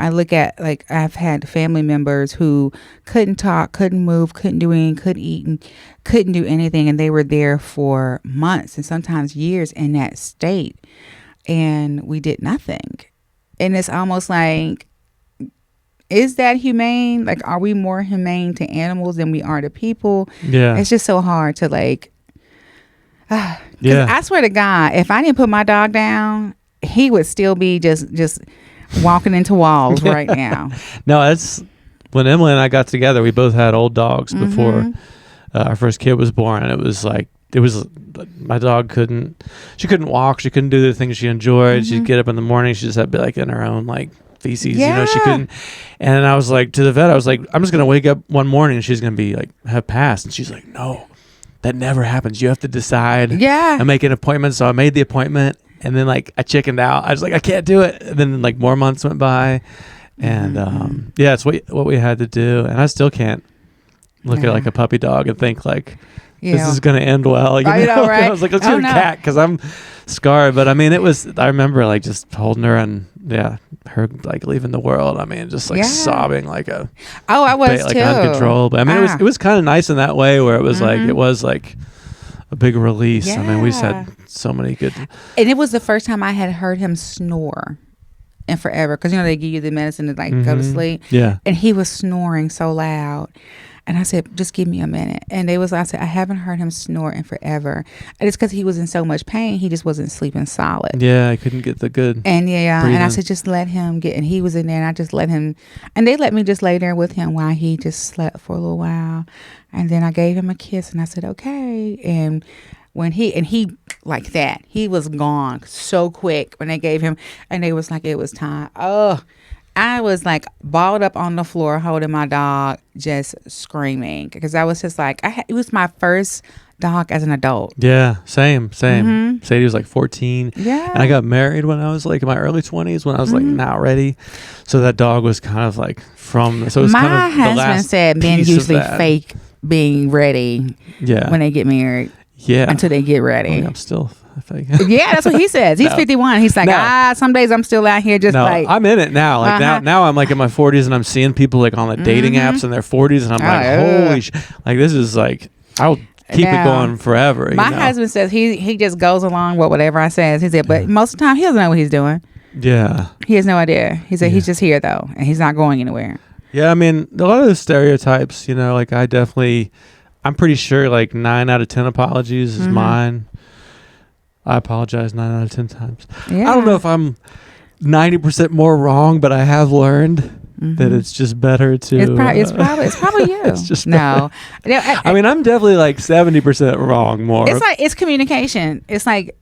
look at, like, I've had family members who couldn't talk, couldn't move, couldn't do anything, couldn't eat, and couldn't do anything. And they were there for months and sometimes years in that state. And we did nothing. And it's almost like, is that humane? Like, are we more humane to animals than we are to people? Yeah. It's just so hard to like, I swear to God, if I didn't put my dog down, he would still be just walking into walls right now. No, that's when Emily and I got together. We both had old dogs before our first kid was born, and it was my dog couldn't walk. She couldn't do the things she enjoyed. She'd get up in the morning. She just had to be like in her own like feces. She couldn't. And I was like, to the vet, I was like, I'm just gonna wake up one morning and she's gonna be like have passed. And she's like, no, that never happens. You have to decide. Yeah. And make an appointment. So I made the appointment. And then like I chickened out. I was like, I can't do it. And then like more months went by, and it's what we had to do. And I still can't look at like a puppy dog and think like this is gonna end well. You know, right? I was like, let's get a cat because I'm scarred. But I mean, I remember like just holding her and her like leaving the world. I mean, just like sobbing like I was like too uncontrollable. I mean, it was kind of nice in that way where it was like it was like a big release. Yeah. I mean, we just had so many good. And it was the first time I had heard him snore in forever. Because, they give you the medicine to like go to sleep. Yeah. And he was snoring so loud. And I said, just give me a minute. And I said, I haven't heard him snore in forever. And it's because he was in so much pain. He just wasn't sleeping solid. Yeah, I couldn't get the good. And breathing. And I said, just let him and he was in there, and I just let him. And they let me just lay there with him while he just slept for a little while. And then I gave him a kiss, and I said, okay. And when he like that, he was gone so quick when they gave him, and they was like, it was time. Oh, I was like balled up on the floor holding my dog, just screaming, because I was just like, it was my first dog as an adult. Yeah, same. Sadie was like 14. Yeah. And I got married when I was like in my early 20s, when I was like not ready. So that dog was kind of like so it was my husband said men usually fake being ready when they get married. Yeah. Until they get ready. I mean, I'm still fake. Yeah, that's what he says. He's 51. He's like, some days I'm still out here just like. I'm in it now. Like now I'm like in my 40s, and I'm seeing people like on the dating apps in their 40s, and I'm like, holy shit. Like, this is like, I'll keep it going forever. My husband says he just goes along with whatever I says. He said, but most of the time he doesn't know what he's doing. Yeah. He has no idea. He said he's just here though, and he's not going anywhere. Yeah, I mean, a lot of the stereotypes, like I'm pretty sure like 9 out of 10 apologies is mine. I apologize 9 out of 10 times. Yeah. I don't know if I'm 90% more wrong, but I have learned that it's just better to. It's probably you. It's just no. I mean, I'm definitely like 70% wrong more. It's like, it's communication. It's like,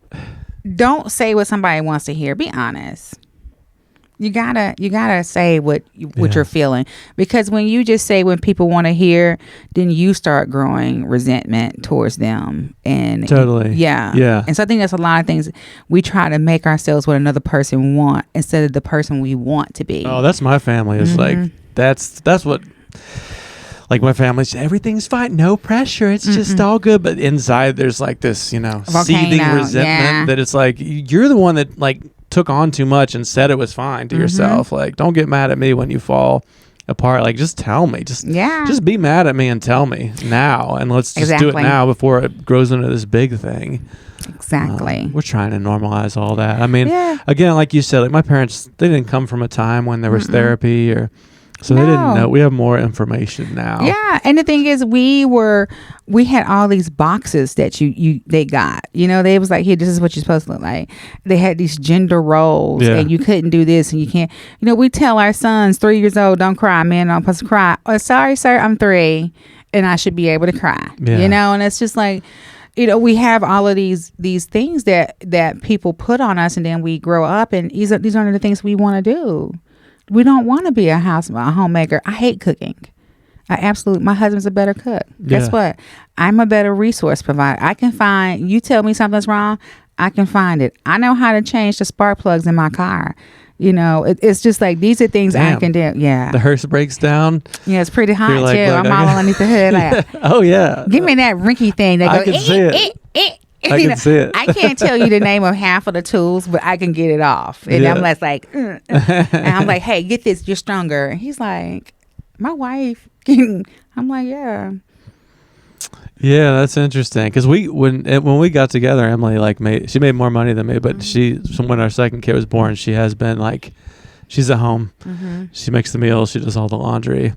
don't say what somebody wants to hear. Be honest. You gotta say what you're feeling, because when you just say when people want to hear, then you start growing resentment towards them. And totally. Yeah. And so I think that's a lot of things we try to make ourselves what another person want instead of the person we want to be. Oh, that's my family. It's like that's what. Like my family's, everything's fine, no pressure, it's just all good. But inside there's like this, seething resentment that it's like you're the one that like took on too much and said it was fine to yourself. Like, don't get mad at me when you fall. apart, like just tell me, just be mad at me and tell me now, and let's just do it now before it grows into this big thing. Exactly. We're trying to normalize all that. I mean, again, like you said, like my parents, they didn't come from a time when there was therapy so they didn't know. We have more information now. Yeah, and the thing is, we had all these boxes that they got. You know, they was like, here, this is what you're supposed to look like. They had these gender roles, and you couldn't do this, and you can't. You know, we tell our sons, 3 years old, don't cry, man, I'm supposed to cry. Oh, sorry, sir, I'm 3, and I should be able to cry. Yeah. You know, and it's just like, you know, we have all of these things that people put on us, and then we grow up, and these are the things we want to do. We don't want to be a homemaker. I hate cooking. My husband's a better cook. Guess what? I'm a better resource provider. I can find, you tell me something's wrong, I can find it. I know how to change the spark plugs in my car. You know, it's just like, these are things I can do. Yeah. The hearse breaks down. Yeah, it's pretty hot like, too. I'm all underneath the hood. Like, oh, yeah. Give me that rinky thing that goes, I can see it. I can see it. I can't tell you the name of half of the tools, but I can get it off. And I'm like, and I'm like, hey, get this, you're stronger. And he's like, my wife. I'm like, yeah. Yeah, that's interesting. Because when we got together, Emily she made more money than me, but when our second kid was born, she has been like, she's at home. Mm-hmm. She makes the meals. She does all the laundry.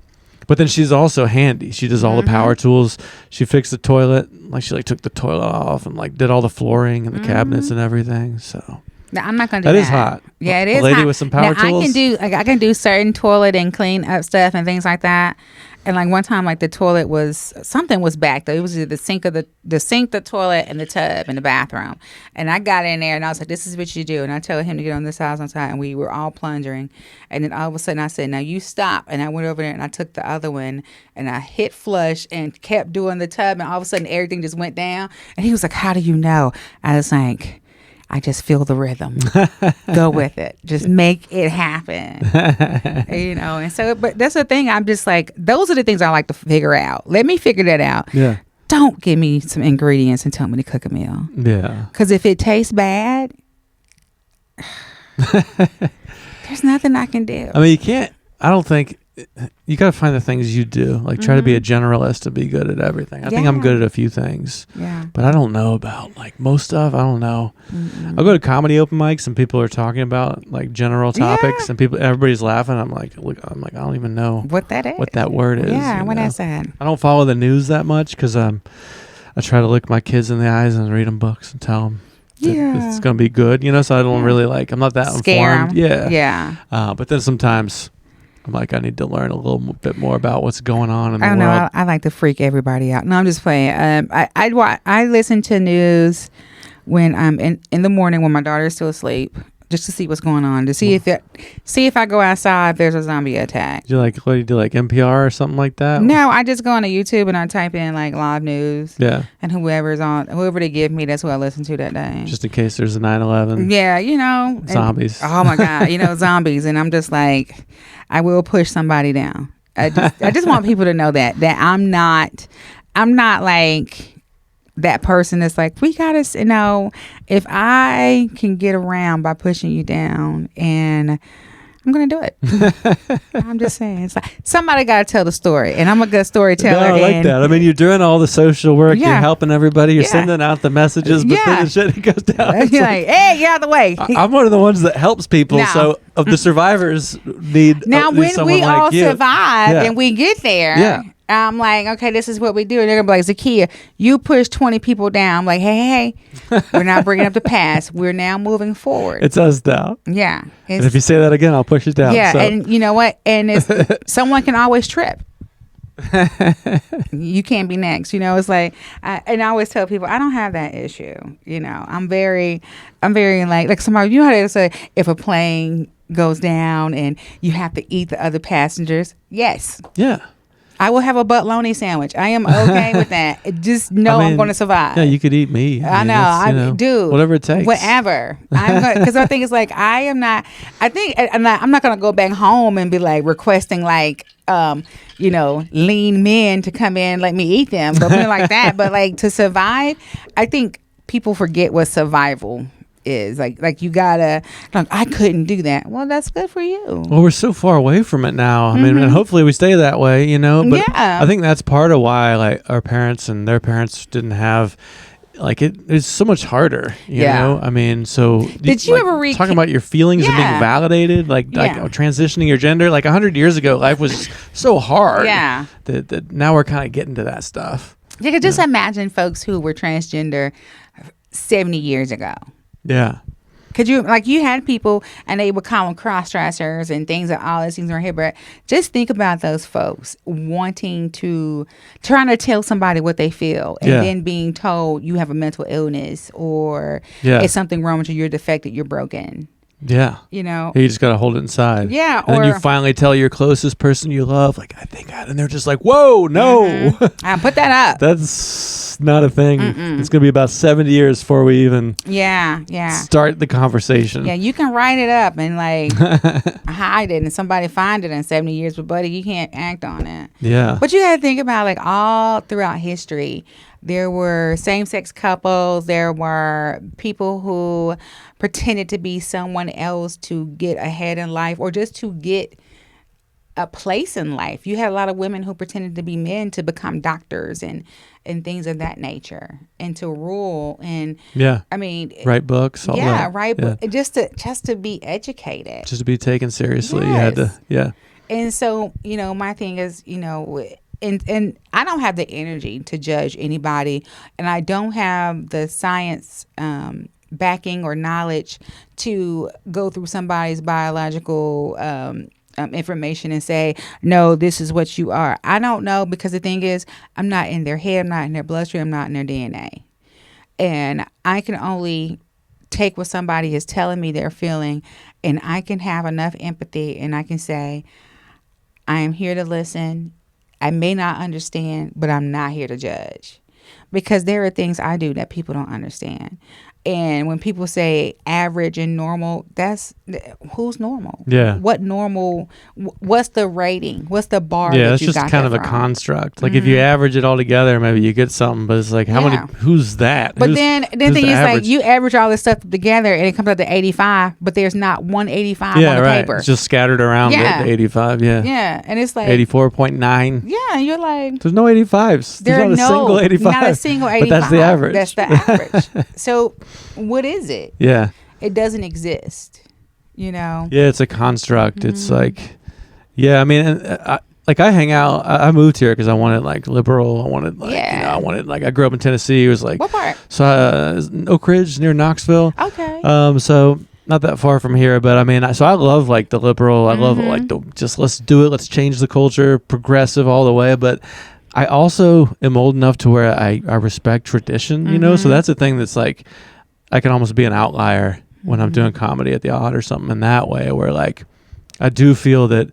But then she's also handy. She does all the power tools. She fixed the toilet. Like she took the toilet off and did all the flooring and the cabinets and everything. So now, I'm not gonna do that. That is hot. Yeah, it is. A lady hot. with some power tools. I can do certain toilet and clean up stuff and things like that. And one time, the toilet something was back though. It was the sink, the toilet, and the tub in the bathroom. And I got in there and I was like, "This is what you do." And I told him to get on this side, and we were all plunging. And then all of a sudden, I said, "Now you stop." And I went over there and I took the other one and I hit flush and kept doing the tub. And all of a sudden, everything just went down. And he was like, "How do you know?" I was like, I just feel the rhythm. Go with it. Just make it happen. You know, and so, but that's the thing. I'm just like, those are the things I like to figure out. Let me figure that out. Yeah. Don't give me some ingredients and tell me to cook a meal. Yeah. Because if it tastes bad, there's nothing I can do. I mean, I don't think, you got to find the things you do. Try to be a generalist to be good at everything. I think I'm good at a few things. Yeah. But I don't know about most stuff. I don't know. Mm-mm. I'll go to comedy open mics and people are talking about general topics and everybody's laughing. I'm like, I don't even know what that is. What that word is. Yeah, what is that? I don't follow the news that much because I try to look my kids in the eyes and read them books and tell them it's going to be good, so I don't really I'm not that informed. Yeah. But then sometimes I'm like, I need to learn a little bit more about what's going on in the world. I like to freak everybody out. No, I'm just playing. I listen to news when I'm in the morning when my daughter's still asleep, just to see what's going on, to see if I go outside, if there's a zombie attack. Do you what do you do, NPR or something like that? No, I just go on to YouTube and I type in live news. Yeah. And whoever they give me, that's who I listen to that day. Just in case there's a 9/11. Yeah, zombies. Oh my God, zombies. And I'm just like, I will push somebody down. I just want people to know that I'm not like that person that's like, we gotta, if I can get around by pushing you down, and I'm gonna do it. I'm just saying, it's like somebody gotta tell the story, and I'm a good storyteller. No, I like that. I mean, you're doing all the social work, you're helping everybody, you're sending out the messages, but then the shit goes down. You're like, hey, get out of the way. I'm one of the ones that helps people. So of the survivors need now when we all like survive and we get there. I'm like, okay, this is what we do. And they're going to be like, Zakiya, you push 20 people down. I'm like, hey, we're not bringing up the past. We're now moving forward. It's us now. Yeah. And if you say that again, I'll push it down. Yeah, and you know what? And someone can always trip. You can't be next. It's like, and I always tell people, I don't have that issue. I'm very like somebody, how they say, if a plane goes down and you have to eat the other passengers. Yes. Yeah. I will have a butt-loney sandwich. I am okay with that. Just know I'm going to survive. Yeah, you could eat me. I know. I do. Whatever it takes. Whatever. Because I think it's like, I'm not going to go back home and be requesting lean men to come in, let me eat them. But like that. But to survive, I think people forget what survival is. Like you gotta, like, I couldn't do that. Well, that's good for you. Well, we're so far away from it now. I mean, and hopefully we stay that way, you know. But I think that's part of why, like, our parents and their parents didn't have, like, it's so much harder, you know. I mean, so did you ever read talking about your feelings and being validated, like transitioning your gender? Like 100 years ago, life was so hard. Yeah, that now we're kind of getting to that stuff. You could just imagine folks who were transgender 70 years ago. Yeah. Could you, like, you had people and they would call them cross-dressers and things, and all these things are here, but just think about those folks trying to tell somebody what they feel and then being told you have a mental illness or it's something wrong with you, you're defective, you're broken. Yeah. You know? You just got to hold it inside. Yeah. And then you finally tell your closest person you love, like, I think and they're just like, whoa, no. Put that up. That's not a thing. It's going to be about 70 years before we even start the conversation. Yeah, you can write it up and, like, hide it and somebody find it in 70 years, but, buddy, you can't act on it. Yeah. But you got to think about, like, all throughout history, there were same-sex couples. There were people who pretended to be someone else to get ahead in life or just to get a place in life. You had a lot of women who pretended to be men to become doctors and things of that nature and to rule and I mean, write books. All that. Books just to be educated, just to be taken seriously. You had to And so, you know, my thing is, you know. And I don't have the energy to judge anybody, and I don't have the science backing or knowledge to go through somebody's biological information and say, no, this is what you are. I don't know, because the thing is, I'm not in their head, I'm not in their bloodstream, I'm not in their DNA. And I can only take what somebody is telling me they're feeling, and I can have enough empathy, and I can say, I am here to listen. I may not understand, but I'm not here to judge, because there are things I do that people don't understand. And when people say average and normal, that's who's normal? Yeah. What normal? What's the rating? What's the bar? Yeah, that it's you just got kind of from? a construct. Like if you average it all together, maybe you get something. But it's like, how many? Who's that? But then the thing is, like, you average all this stuff together and it comes out to 85, but there's not 185 on the paper. It's just scattered around the 85. Yeah. Yeah, and it's like 84.9. Yeah, you're like, there's no 85s. There's not a single 85. Not a single 85. But that's the average. That's the average. So what is it? Yeah. It doesn't exist, you know? Yeah, it's a construct. It's like, I mean, I hang out. I moved here because I wanted, like, liberal. I wanted, like, I grew up in Tennessee. It was like, what part? So Oak Ridge near Knoxville. Okay. So not that far from here, but I mean, so I love, like, the liberal. I love, like, just let's do it. Let's change the culture, progressive all the way. But I also am old enough to where I respect tradition, you know? So that's the thing that's like, I can almost be an outlier when I'm doing comedy at the Odd or something in that way, where, like, I do feel that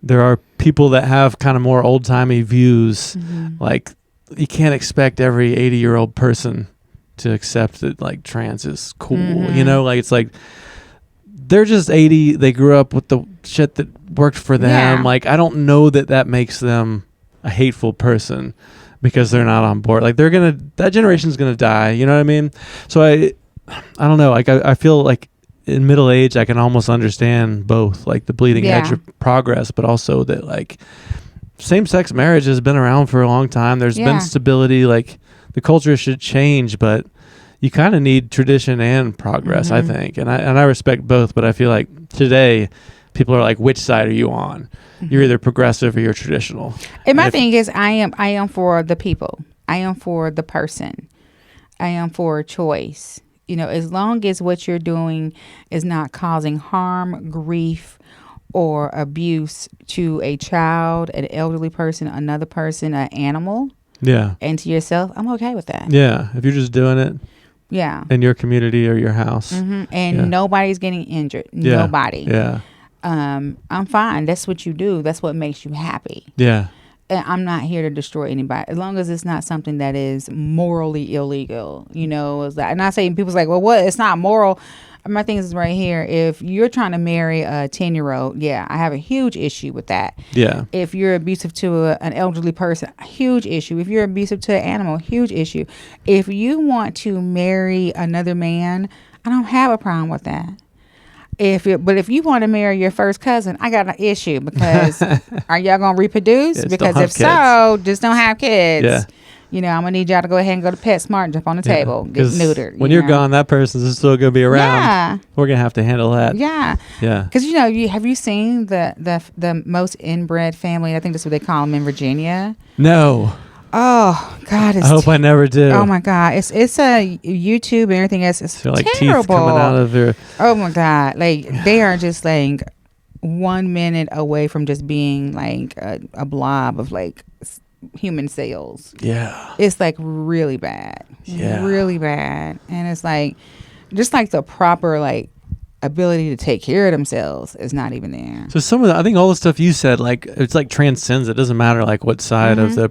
there are people that have kind of more old-timey views. Like, you can't expect every 80-year-old person to accept that, like, trans is cool, you know? Like, it's like, they're just 80. They grew up with the shit that worked for them. Yeah. Like, I don't know that makes them a hateful person because they're not on board. Like, that generation's gonna die, you know what I mean? So I don't know, like, I feel like in middle age I can almost understand both, like, the bleeding edge of progress, but also that, like, same-sex marriage has been around for a long time. There's been stability. Like, the culture should change, but you kind of need tradition and progress, I think, and I respect both. But I feel like today people are like, which side are you on? You're either progressive or you're traditional. And my thing is, I am for the people. I am for the person. I am for choice. You know, as long as what you're doing is not causing harm, grief, or abuse to a child, an elderly person, another person, an animal, and to yourself, I'm okay with that. Yeah, if you're just doing it. Yeah. In your community or your house. And nobody's getting injured. Nobody. Yeah. I'm fine. That's what you do. That's what makes you happy. Yeah. And I'm not here to destroy anybody, as long as it's not something that is morally illegal. You know, and I say, people's like, well, what? It's not moral. My thing is right here. If you're trying to marry a 10-year-old, I have a huge issue with that. Yeah. If you're abusive to an elderly person, a huge issue. If you're abusive to an animal, huge issue. If you want to marry another man, I don't have a problem with that. But if you want to marry your first cousin, I got an issue because are y'all gonna reproduce? Yeah, because if so, just don't have kids. Yeah. You know, I'm gonna need y'all to go ahead and go to PetSmart and jump on the table, get neutered. When you're gone, that person's still gonna be around. Yeah. We're gonna have to handle that. Yeah. Yeah. Because have you seen the most inbred family? I think that's what they call them in Virginia. No. Oh God! I hope I never do. Oh my God! It's a YouTube and everything else. It's like terrible. Teeth coming out of their. Oh my God! Like they are just like 1 minute away from just being like a blob of like human cells. Yeah. It's like really bad. Yeah. Really bad, and it's like just like the proper like ability to take care of themselves is not even there. So I think all the stuff you said, like it's like transcends. It doesn't matter like what side of the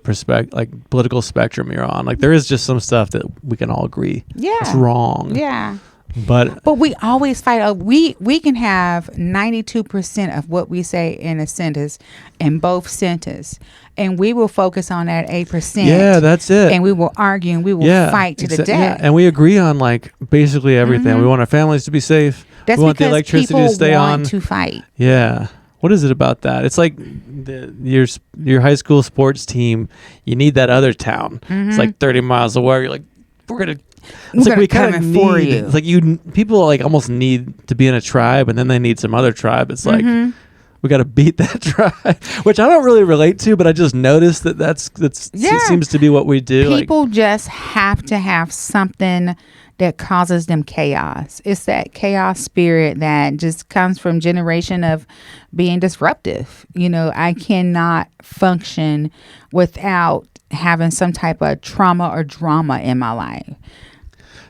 political spectrum you're on. Like there is just some stuff that we can all agree. Yeah, it's wrong. Yeah, but we always fight. We can have 92% of what we say in a sentence in both sentences, and we will focus on that 8%. Yeah, that's it. And we will argue and we will fight to the death. Yeah. And we agree on like basically everything. We want our families to be safe. That's we want the electricity to stay on. To fight. Yeah. What is it about that? It's like your high school sports team. You need that other town. It's like 30 miles away. You're like, we're gonna. It's like we kind of need. For you. It's like people like almost need to be in a tribe, and then they need some other tribe. It's like we got to beat that tribe, which I don't really relate to, but I just noticed that seems to be what we do. People just have to have something that causes them chaos. It's that chaos spirit that just comes from generation of being disruptive. I cannot function without having some type of trauma or drama in my life.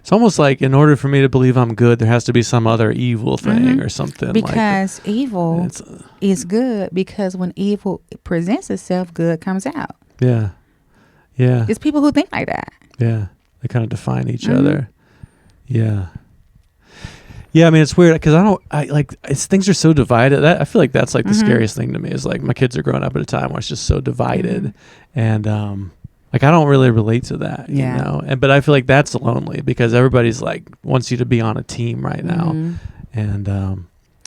It's almost like in order for me to believe I'm good, there has to be some other evil thing or something. Because evil is good, because when evil presents itself, good comes out. Yeah. Yeah. It's people who think like that. Yeah. They kind of define each other. Yeah. Yeah, I mean, it's weird because things are so divided. I feel like that's like the scariest thing to me is like my kids are growing up at a time where it's just so divided. And like I don't really relate to that, you know? But I feel like that's lonely because everybody's like wants you to be on a team right now. And I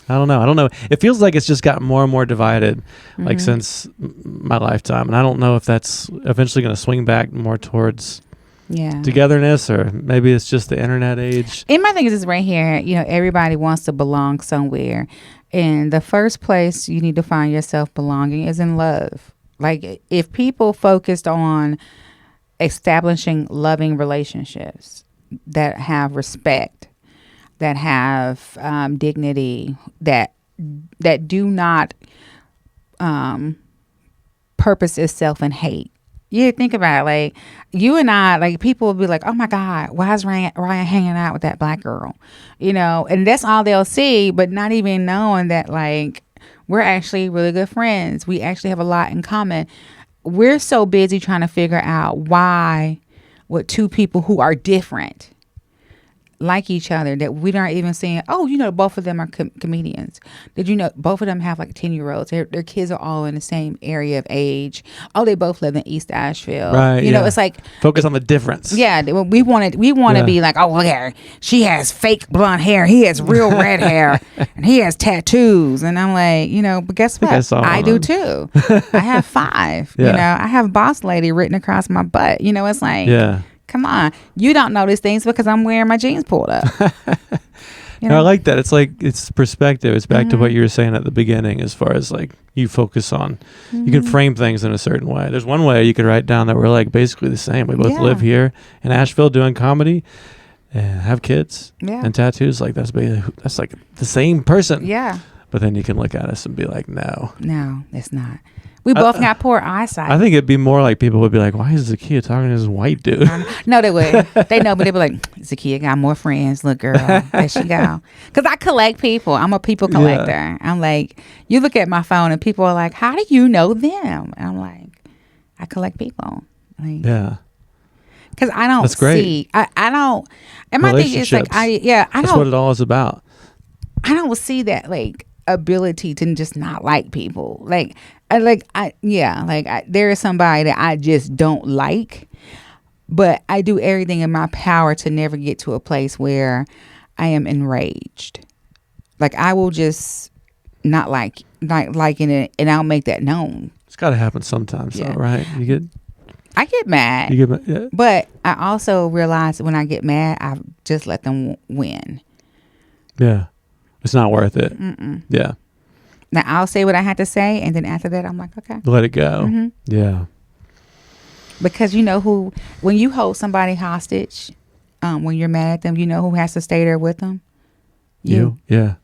don't know. It feels like it's just gotten more and more divided like since my lifetime. And I don't know if that's eventually going to swing back more towards togetherness, or maybe it's just the internet age. And my thing is right here, everybody wants to belong somewhere. And the first place you need to find yourself belonging is in love. Like if people focused on establishing loving relationships that have respect, that have dignity, that do not purpose itself in hate. You think about it, like you and I, like people will be like, oh my God, why is Ryan hanging out with that black girl? And that's all they'll see, but not even knowing that like we're actually really good friends. We actually have a lot in common. We're so busy trying to figure out why with two people who are different like each other that we aren't even seeing. Oh, both of them are comedians. Did you know both of them have like 10-year-olds? Their kids are all in the same area of age. Oh, they both live in East Asheville. Right. You know, it's like focus on the difference. Yeah, we want to be like, oh, look at her. She has fake blonde hair. He has real red hair, and he has tattoos. And I'm like, but guess what? I do too. I have 5. I have boss lady written across my butt. It's like, come on, you don't notice things because I'm wearing my jeans pulled up. I like that. It's like it's perspective. It's back to what you were saying at the beginning, as far as like you focus on, you can frame things in a certain way. There's one way you could write down that we're like basically the same. We both live here in Asheville doing comedy and have kids and tattoos. Like that's like the same person. Yeah. But then you can look at us and be like, no, it's not. We both got poor eyesight. I think it'd be more like people would be like, why is Zakiya talking to this white dude? No, they would. They know, but they'd be like, Zakiya got more friends. Look, girl, there she go. Because I collect people. I'm a people collector. Yeah. I'm like, you look at my phone and people are like, how do you know them? And I'm like, I collect people. Like, yeah. Because I don't see. I don't. And my thing is like, I don't. That's what it all is about. I don't see that like ability to just not like people. There is somebody that I just don't like, but I do everything in my power to never get to a place where I am enraged. Like I will just not liking it, and I'll make that known. It's got to happen sometimes, though, right? I get mad. Yeah. But I also realize when I get mad, I just let them win. Yeah. It's not worth it. Yeah. Now I'll say what I had to say, and then after that, I'm like, okay, let it go. Yeah. Because you know when you hold somebody hostage, when you're mad at them, you know who has to stay there with them. You. Yeah.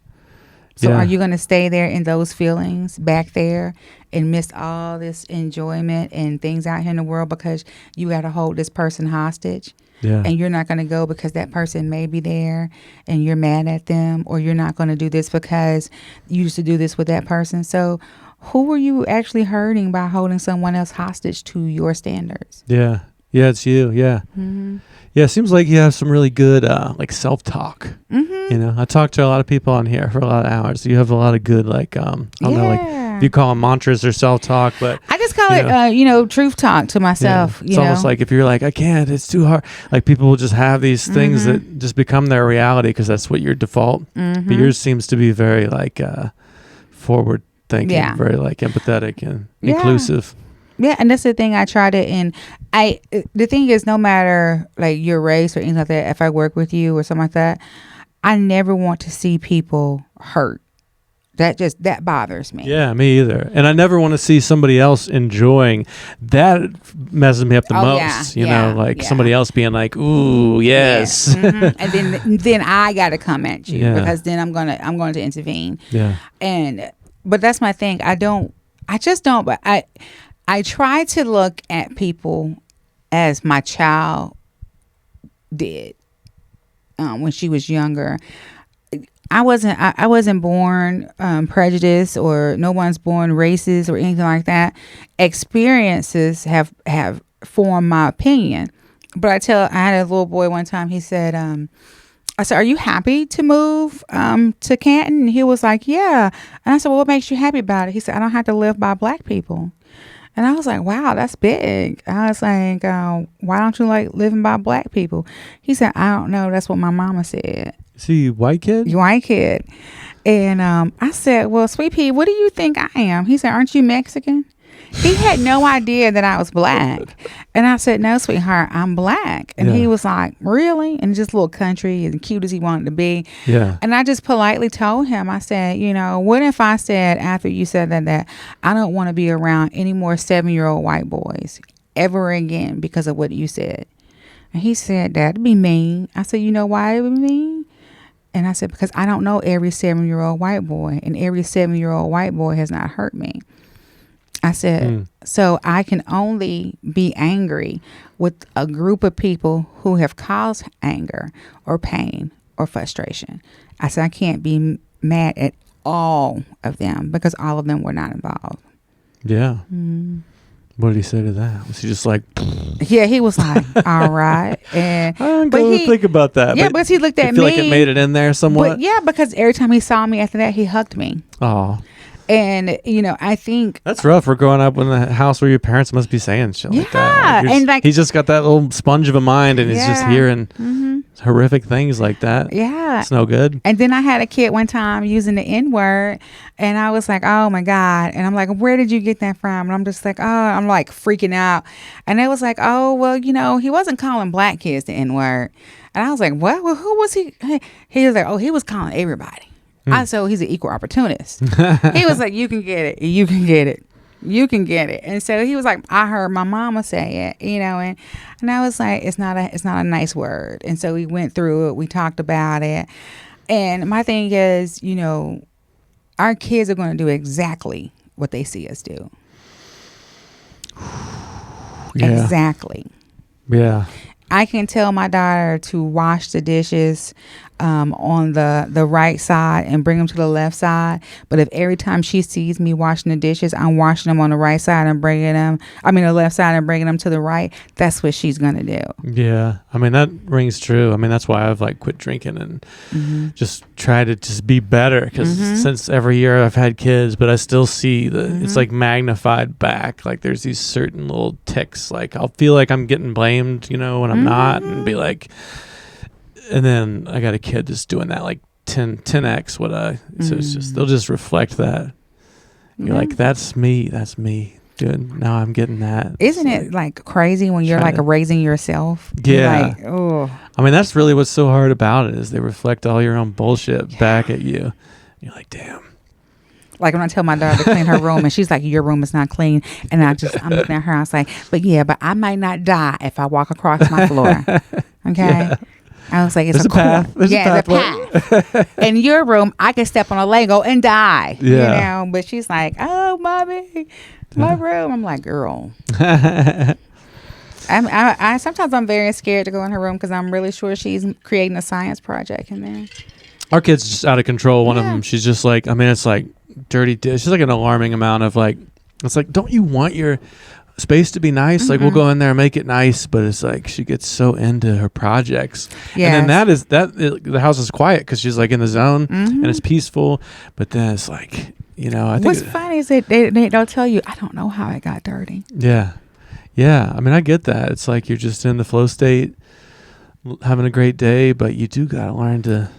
So are you going to stay there in those feelings back there and miss all this enjoyment and things out here in the world because you got to hold this person hostage? Yeah. And you're not going to go because that person may be there and you're mad at them, or you're not going to do this because you used to do this with that person. So who were you actually hurting by holding someone else hostage to your standards? Yeah. Yeah, it's you. Yeah. Yeah, it seems like you have some really good like self-talk. You know, I talk to a lot of people on here for a lot of hours. You have a lot of good like I don't know, like if you call them mantras or self-talk, but I just call it truth talk to myself. It's almost like if you're like, I can't, it's too hard. Like people will just have these things that just become their reality because that's what your default. But yours seems to be very like forward thinking, very like empathetic and inclusive. Yeah, and that's the thing I try to, and the thing is, no matter like your race or anything like that, if I work with you or something like that, I never want to see people hurt. That bothers me. Yeah, me either. And I never want to see somebody else enjoying. That messes me up the most. You know, like somebody else being like, "Ooh, yes," and then I got to come at you because then I'm going to intervene. Yeah. But that's my thing. But I try to look at people as my child did when she was younger. I wasn't born prejudiced, or no one's born racist or anything like that. Experiences have formed my opinion. But I had a little boy one time. He said, I said, "Are you happy to move to Canton?" And he was like, "Yeah." And I said, "Well, what makes you happy about it?" He said, "I don't have to live by black people." And I was like, wow, that's big. I was like, why don't you like living by black people? He said, I don't know. That's what my mama said. See, white kid? White kid. And I said, well, Sweet Pea, what do you think I am? He said, aren't you Mexican? He had no idea that I was black. And I said, no, sweetheart, I'm black. And he was like, really? And just a little country and cute as he wanted to be. Yeah. And I just politely told him, I said, what if I said after you said that I don't want to be around any more 7-year-old white boys ever again because of what you said? And he said, that'd be mean. I said, you know why it would be mean? And I said, because I don't know every 7-year-old white boy, and every 7-year-old white boy has not hurt me. I said, so I can only be angry with a group of people who have caused anger or pain or frustration. I said, I can't be mad at all of them because all of them were not involved. Yeah. What did he say to that? Was he just like... Yeah, he was like, all right. And, I don't think about that. Yeah, but he looked at me. I feel like it made it in there somewhat. But yeah, because every time he saw me after that, he hugged me. Oh. And, I think... That's rough. We're growing up in a house where your parents must be saying shit like that. Yeah. And he's just got that little sponge of a mind, and he's just hearing horrific things like that. Yeah. It's no good. And then I had a kid one time using the N-word, and I was like, oh, my God. And I'm like, where did you get that from? And I'm just like, oh, I'm like freaking out. And they was like, oh, well, he wasn't calling black kids the N-word. And I was like, what? Well, who was he? He was like, oh, he was calling everybody. So he's an equal opportunist. He was like, you can get it. You can get it. You can get it. And so he was like, I heard my mama say it, and I was like, it's not a nice word. And so we went through it. We talked about it. And my thing is, our kids are going to do exactly what they see us do. Yeah. Exactly. Yeah. I can tell my daughter to wash the dishes on the right side and bring them to the left side. But if every time she sees me washing the dishes, I'm washing them on the right side and the left side and bringing them to the right, that's what she's going to do. Yeah. That rings true. That's why I've like quit drinking and just try to just be better. Because since every year I've had kids, but I still see it's like magnified back. Like there's these certain little tics. Like I'll feel like I'm getting blamed, when I'm not, and be like, And then I got a kid just doing that like 10x what I. So it's just they'll just reflect that. You're like, that's me. Good. Now I'm getting that. Isn't it like crazy when you're like erasing yourself? Yeah. Like, oh. I mean, that's really what's so hard about it is they reflect all your own bullshit back at you. You're like, damn. Like when I tell my daughter to clean her room and she's like, your room is not clean. And I'm looking at her. I was like, but I might not die if I walk across my floor. Okay. Yeah. I was like, it's a path. There's a path. In your room, I can step on a Lego and die. Yeah. You know, but she's like, oh, mommy, my room. I'm like, girl. I sometimes I'm very scared to go in her room because I'm really sure she's creating a science project in there. Our kid's just out of control. One of them, she's just like, I mean, it's like dirty dish. She's like an alarming amount of like, it's like, don't you want your space to be nice? Mm-hmm. Like we'll go in there and make it nice, but it's like she gets so into her projects. Yes. And then the house is quiet because she's like in the zone and it's peaceful. But then it's like, you know, I think what's funny is that they'll tell you, I don't know how it got dirty. Yeah. Yeah. I mean, I get that. It's like you're just in the flow state, having a great day, but you do got to learn to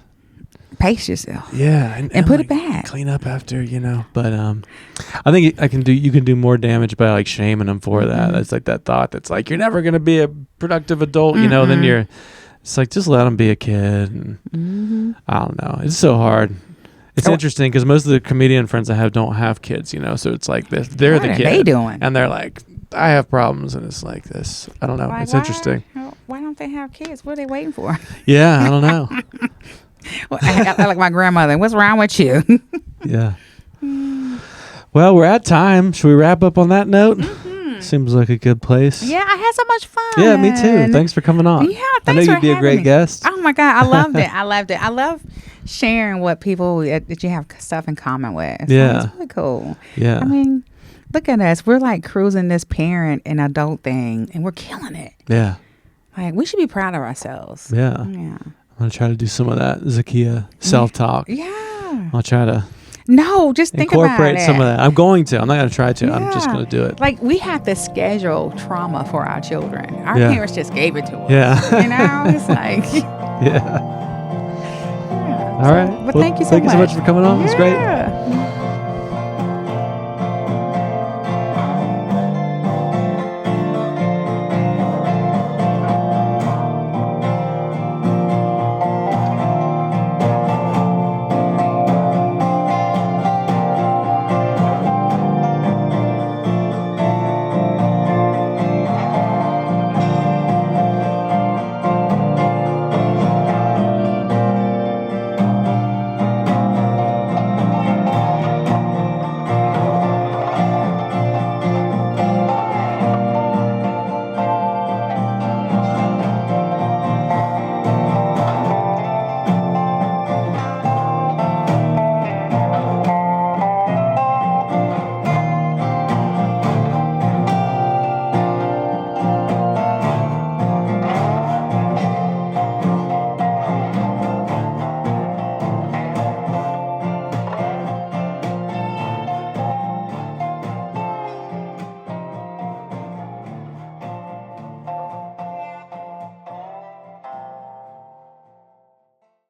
pace yourself. Yeah. And put it back. Clean up after, you know. But I think you can do more damage by like shaming them for that. That's like that thought that's like, you're never going to be a productive adult, you know, then it's like, just let them be a kid. And I don't know. It's so hard. It's interesting because most of the comedian friends I have don't have kids, you know, so it's like they're the kid. What are they doing? And they're like, I have problems, and it's like this. I don't know. It's interesting. Why don't they have kids? What are they waiting for? Yeah, I don't know. Well, I like my grandmother. What's wrong with you? Yeah. Well, we're at time. Should we wrap up on that note? Seems like a good place. Yeah, I had so much fun. Yeah, me too. Thanks for coming on. Yeah, thanks for having me. I know you'd be a great guest. Oh my God, I loved it. I love sharing what people that you have stuff in common with. Yeah, it's really cool. Yeah, I mean, look at us. We're like cruising this parent and adult thing, and we're killing it. Yeah, like we should be proud of ourselves. Yeah. I'm gonna try to do some of that Zakiya self-talk. Yeah, I'll try to. No, just think about it. Incorporate some of that. I'm going to. I'm not going to try to. Yeah. I'm just going to do it. Like, we have to schedule trauma for our children. Our parents just gave it to us. Yeah. You know? It's like... Yeah. All right. But thank you so much. Thank you so much for coming on. It was great.